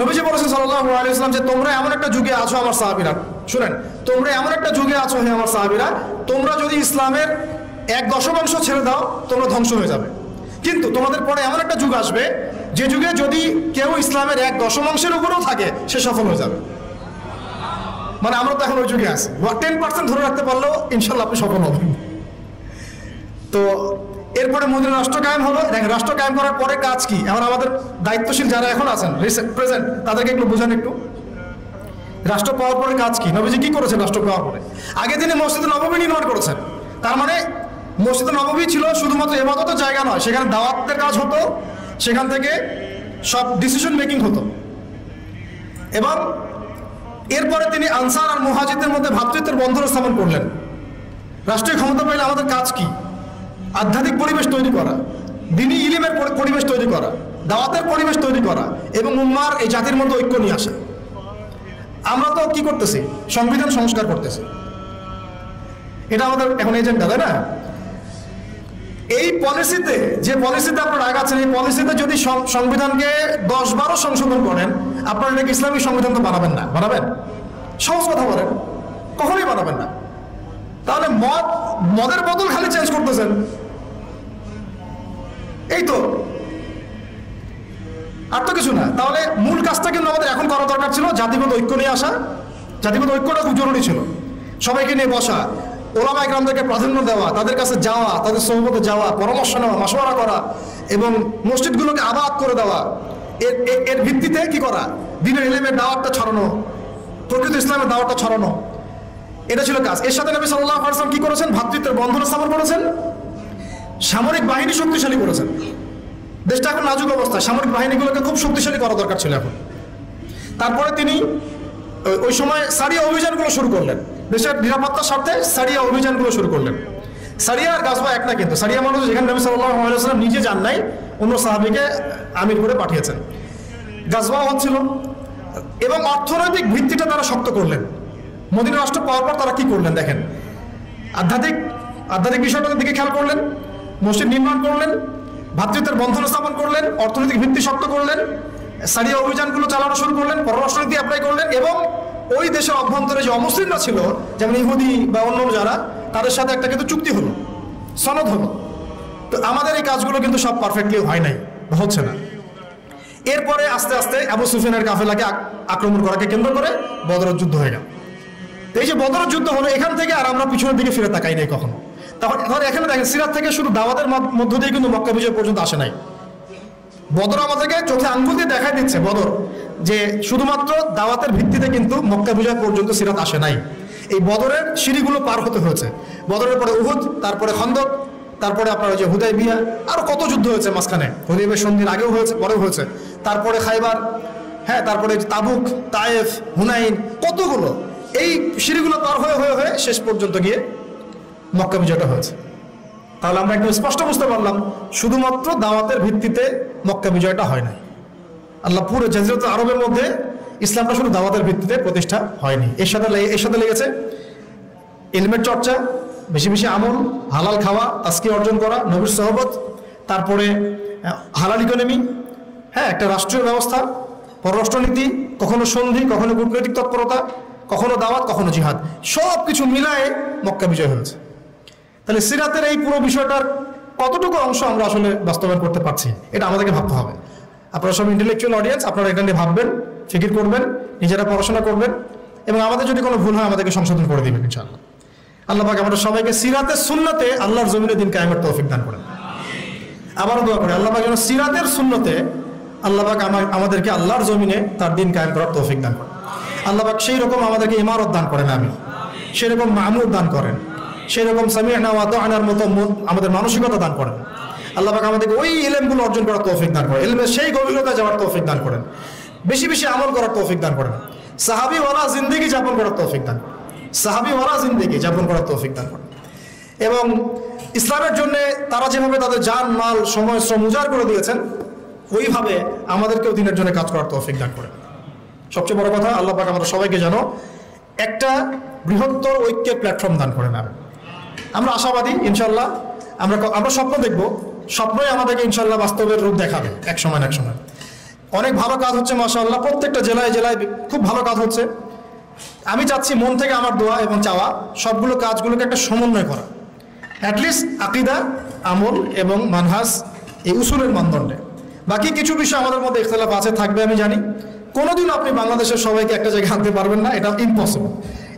নবীজি বলেছেন সাল্লাল্লাহু আলাইহি ওয়াসাল্লাম যে তোমরা এমন একটা যুগে আছো আমার সাহাবীরা, শুনেন, তোমরা এমন একটা যুগে আছো হে আমার সাহাবীরা, তোমরা যদি ইসলামের 1/10 ছেড়ে দাও তোমরা ধ্বংস হয়ে যাবে। কিন্তু তোমাদের পরে এমন একটা যুগ আসবে যে যুগে যদি কেউ ইসলামের 1/10 উপরেও থাকে সে সফল হয়ে যাবে। মানে আমরা তো এখন ওই যুগে আছি। 10% ধরে রাখতে পারলেও ইনশাল্লাহ আপনি সফল হবেন। তো এরপরে মদিনা রাষ্ট্র কায়েম হলো। দেখেন রাষ্ট্র কায়েম করার পরে কাজ কি, এখন আমাদের দায়িত্বশীল যারা এখন আছেন প্রেজেন্ট তাদেরকে একটু বোঝান একটু। রাষ্ট্র পাওয়ার পরে কাজ কি, নবীজি কি করেছেন রাষ্ট্র পাওয়ার পরে? আগে তিনি মসজিদে নববী নির্মাণ করেছেন। তার মানে মসজিদে নববী ছিল শুধুমাত্র ইবাদতের জায়গা নয়, সেখানে দাওয়াতের কাজ হতো, সেখান থেকে সব ডিসিশন মেকিং হতো। এবং এরপরে তিনি আনসার আর মুহাজিরদের মধ্যে ভ্রাতৃত্বের বন্ধন স্থাপন করলেন। রাষ্ট্রীয় ক্ষমতা পাইলে আমাদের কাজ কি? আধ্যাত্মিক পরিবেশ তৈরি করা, দ্বীনি ইলমের পরিবেশ তৈরি করা, দাওয়াতের পরিবেশ তৈরি করা, এবং উম্মার এই জাতির মধ্যে ঐক্য নিয়ে আসা। আমরা তো কি করতেছি? সংবিধান সংস্কার করতেছি। এটা আমাদের এখন এজেন্ডা, তাই না? এই পলিসিতে, যে পলিসিতে আপনারা আগাচ্ছেন, এই পলিসিতে যদি সংবিধানকে 10-12 সংশোধন করেন, আপনারা নাকি ইসলামিক সংবিধান তো বানাবেন না। বানাবেন? সহজ কথা বলেন, কখনোই বানাবেন না। তাহলে মদের বদল খালি চেঞ্জ করতেছেন, এই তো, আর তো কিছু না। তাহলে মূল কাজটা কিন্তু আমাদের এখন করা দরকার ছিল, জাতিগত ঐক্য নিয়ে আসা। জাতিগত ঐক্যটা খুব জরুরি ছিল। সবাইকে নিয়ে বসা, ওলামা ইকরামদেরকে প্রাধান্য দেওয়া, তাদের কাছে যাওয়া, তাদের সোহবতে যাওয়া, পরামর্শ নেওয়া, মাশওয়ারা করা, এবং মসজিদগুলোকে আবাদ করে দেওয়া। এর ভিত্তিতে কি করা? দ্বীনের ইলমের দাওয়াতটা ছড়ানো, প্রকৃত ইসলামের দাওয়াতটা ছড়ানো, এটা ছিল কাজ। এর সাথে নবী সাল্লাল্লাহু আলাইহি ওয়াসাল্লাম কি করেছেন? ভ্রাতৃত্বের বন্ধন স্থাপন করেছেন, সামরিক বাহিনী শক্তিশালী করেছেন। দেশটা এখন নাজুক অবস্থা, সামরিক বাহিনীগুলোকে খুব শক্তিশালী করা দরকার ছিল এখন। তারপরে তিনি ওই সময় সারিয়া অভিযানগুলো শুরু করলেন, দেশের নিরাপত্তার স্বার্থে সারিয়া অভিযানগুলো শুরু করলেন। সারিয়া আর গাজওয়া এক না, কিন্তু সারিয়া মানে যেখানে নবী সাল্লাল্লাহু আলাইহি ওয়াসাল্লাম নিজে যান নাই, অন্য সাহাবীকে আমির করে পাঠিয়েছেন। গাজওয়া হচ্ছিল, এবং অর্থনৈতিক ভিত্তিটা তারা শক্ত করলেন। মদিনা রাষ্ট্র পাওয়ার পর তারা কি করলেন দেখেন, আধ্যাত্মিক বিষয়টার দিকে খেয়াল করলেন, মসজিদ নির্মাণ করলেন, ভ্রাতৃত্বের বন্ধন স্থাপন করলেন, অর্থনৈতিক ভিত্তি শক্ত করলেন, সারিয়া অভিযানগুলো চালানো শুরু করলেন, পররাষ্ট্রনীতি অ্যাপ্লাই করলেন, এবং ওই দেশের অভ্যন্তরে যে অমুসলিমরা ছিল, যেমন ইহুদি বা অন্য যারা, তাদের সাথে একটা কিন্তু চুক্তি হলো, সনদ হলো। তো আমাদের এই কাজগুলো কিন্তু সব পারফেক্টলি হয় নাই, হচ্ছে না। এরপরে আস্তে আস্তে আবু সুফিয়ানের কাফেলাকে আক্রমণ করাকে কেন্দ্র করে বদরের যুদ্ধ হয়ে গেল। এই যে বদরের যুদ্ধ হলো, এখান থেকে আর আমরা পিছনের দিকে ফিরে তাকাই নাই কখনো। তখন এখানে দেখেন সিরাত থেকে শুধু দাওয়াতের মধ্য দিয়ে কিন্তু মক্কা বিজয় পর্যন্ত আসে নাই। বদর আমাদেরকে চোখে আঙ্গুল দিয়ে দেখাই দিচ্ছে, বদর যে শুধুমাত্র দাওয়াতের ভিত্তিতে কিন্তু মক্কা বিজয় পর্যন্ত সিরাত আসে নাই। এই বদরের সিঁড়িগুলো পার হতে হয়েছে। বদরের পরে উহুদ, তারপরে খন্দক, তারপরে আপনার ওই যে হুদাইবিয়া, আরো কত যুদ্ধ হয়েছে মাঝখানে। হুদাইবিয়া সন্ধির আগেও হয়েছে, পরেও হয়েছে, তারপরে খাইবার, হ্যাঁ, তারপরে তাবুক, তায়েফ, হুনাইন, কতগুলো। এই সিঁড়িগুলো পার হয়ে হয়ে হয়ে শেষ পর্যন্ত গিয়ে মক্কা বিজয়টা হয়েছে। তাহলে আমরা একদম স্পষ্ট বুঝতে পারলাম শুধুমাত্র দাওয়াতের ভিত্তিতে মক্কা বিজয়টা হয় নাই। আল্লাহ পুরো জাজিরাতুল আরবের মধ্যে ইসলামটা শুধু দাওয়াতের ভিত্তিতে প্রতিষ্ঠা হয়নি। এর সাথে লেগেছে ইলমের চর্চা, বেশি বেশি আমল, হালাল খাওয়া, তাসকিয়া অর্জন করা, নবীর সহবত, তারপরে হালাল ইকোনমি, হ্যাঁ, একটা রাষ্ট্রীয় ব্যবস্থা, পররাষ্ট্রনীতি, কখনো সন্ধি, কখনো কূটনৈতিক তৎপরতা, কখনো দাওয়াত, কখনো জিহাদ, সব কিছু মিলায়ে মক্কা বিজয় হয়েছে। তাহলে সিরাতের এই পুরো বিষয়টার কতটুকু অংশ আমরা আসলে বাস্তবায়ন করতে পারছি, এটা আমাদেরকে ভাবতে হবে। আপনারা সব ইন্টেলেকচুয়াল অডিয়েন্স, আপনারা এটা নিয়ে ভাববেন, ফিকির করবেন, নিজেরা পড়াশোনা করবেন, এবং আমাদের যদি কোনো ভুল হয় আমাদেরকে সংশোধন করে দিবেন ইনশাআল্লাহ। আল্লাহ পাক আমাদের সবাইকে সিরাতের সুন্নতে আল্লাহর জমিনে দিন কায়েমের তৌফিক দান করেন। আবারও দোয়া করি আল্লাহ পাক যেন সিরাতের সুন্নতে আল্লাহ পাক আমাদেরকে আল্লাহর জমিনে তার দিন কায়েম করার তৌফিক দান করেন। আল্লাহ পাক সেই রকম আমাদেরকে ইমারত দান করেন, আমি সেই রকম মামুদ দান করেন, সেই রকম সামি'না ওয়া আতা'নার মতো আমাদের মানসিকতা দান করেন। আল্লাহ পাক আমাদেরকে ওই ইলমগুলো অর্জন করার তৌফিক দান করেন, ইলমের সেই গভীরতায় যাওয়ার তৌফিক দান করেন, বেশি বেশি আমল করার তৌফিক দান করেন, সাহাবীওয়ালা জিন্দেগি যাপন করার তৌফিক দান করেন, সাহাবীওয়ালা জিন্দেগি যাপন করার তৌফিক দান করেন। এবং ইসলামের জন্য তারা যেভাবে তাদের জান, মাল, সময়, শ্রম উজাড় করে দিয়েছেন, ওইভাবে আমাদেরকেও দিনের জন্য কাজ করার তৌফিক দান করেন। সবচেয়ে বড় কথা, আল্লাহ পাক আমরা সবাইকে যেন একটা বৃহত্তর ঐক্যের প্ল্যাটফর্ম দান করেন। আমরা আশাবাদী ইনশাল্লাহ, আমরা স্বপ্ন দেখব, স্বপ্নই আমাদেরকে ইনশাল্লাহ বাস্তবের রূপ দেখাবে এক সময় না এক সময়। অনেক ভালো কাজ হচ্ছে মাশাআল্লাহ, প্রত্যেকটা জেলায় জেলায় খুব ভালো কাজ হচ্ছে। আমি চাচ্ছি, মন থেকে আমার দোয়া এবং চাওয়া, সবগুলো কাজগুলোকে একটা সমন্বয় করা, অ্যাটলিস্ট আকীদা, আমল এবং মানহাজ, এই উসুলের মানদণ্ডে। বাকি কিছু বিষয় আমাদের মধ্যে ইখতিলাফ আছে, থাকবে, আমি জানি। কোনোদিন আপনি বাংলাদেশের সবাইকে একটা জায়গায় আনতে পারবেন না, এটা ইম্পসিবল।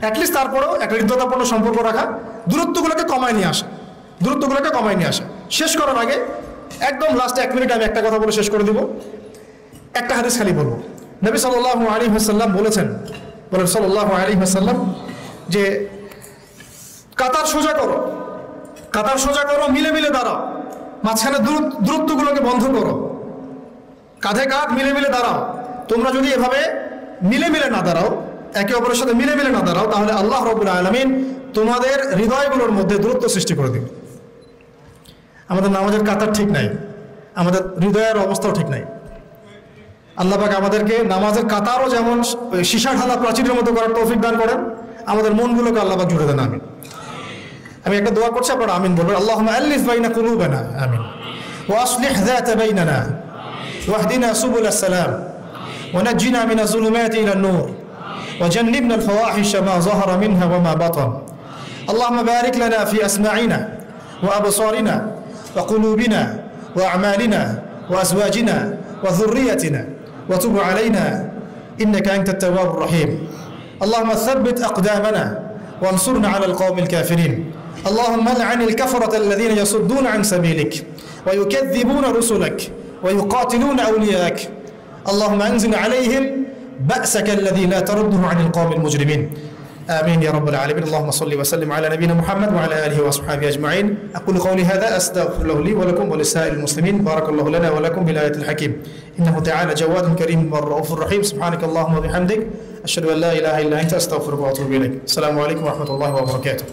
অ্যাটলিস্ট তারপরেও একটা হৃদ্যতাপূর্ণ সম্পর্ক রাখা, দূরত্বগুলোকে কমায় নিয়ে আসা। শেষ করার আগে একদম লাস্টে 1 মিনিট আমি একটা কথা বলে শেষ করে দিব। একটা হাদিস খালি বলবো। নবী সাল্লাল্লাহু আলাইহি ওয়াসাল্লাম বলেছেন সাল্লাল্লাহু আলাইহি ওয়াসাল্লাম যে কাতার সোজা করো, মিলে মিলে দাঁড়াও, মাঝখানে দূরত্বগুলোকে বন্ধ করো, কাঁধে কাঁধ মিলে মিলে দাঁড়াও। তোমরা যদি এভাবে মিলে মিলে না দাঁড়াও, একে অপরের সাথে মিলে মিলে না দাঁড়াও, তাহলে আল্লাহ রাব্বুল আলামিন তোমাদের হৃদয়গুলোর মধ্যে দূরত্ব সৃষ্টি করে দিবে। আমাদের নামাজের কাতার ঠিক নাই, আমাদের হৃদয়ের অবস্থাও ঠিক নাই। আল্লাহ পাক আমাদেরকে নামাজের কাতারও যেমন সীসা ঢালা প্রাচীরের মতো করার তৌফিক দান করেন, আমাদের মনগুলোকে আল্লাহ পাক জুড়ে দেন। আমি একটা দোয়া করছি, আপনারা আমিন বলবেন। আল্লাহুম্মা আল্লিফ বাইনা কুলুবিনা, আমিন। ওয়া আসলিহ যাতা বাইনানা ওয়াহদিনা সুবুলাস সালাম ওয়া নাজ্জিনা মিনাজ যুলুমাতি ইলান নূর ওয়া জান্নিবনা আল ফাওয়াহিশা মা যাহারা মিনহা ওয়া মা বাতান। আল্লাহুম্মা বারিক লানা ফি আসমা'িনা ওয়া আবসারিনা ওয়া কুলুবিনা ওয়া আমালিনা ওয়া আজওয়াজিনা ওয়া যুররিয়াতিনা ওয়া তুব আলাইনা ইন্নাকা আনতাত তাওয়াবুর রহিম। اللهم ثبت أقدامنا وانصرنا على القوم الكافرين. اللهم لعن الكفرة الذين يصدون عن سبيلك ويكذبون رسلك ويقاتلون أولياءك. اللهم أنزل عليهم بأسك الذي لا ترده عن القوم المجرمين. آمين يا رب العالمين. اللهم صل وسلم على نبينا محمد وعلى آله وأصحابه أجمعين. أقول قولي هذا أستغفر الله لي ولكم ولسائر المسلمين. بارك الله لنا ولكم بالآية الحكيم. إنه تعالى جواد كريم والرؤوف الرحيم. سبحانك اللهم وبحمدك أشهد أن لا إله إلا أنت أستغفرك وأتوب إليك. السلام عليكم ورحمة الله وبركاته.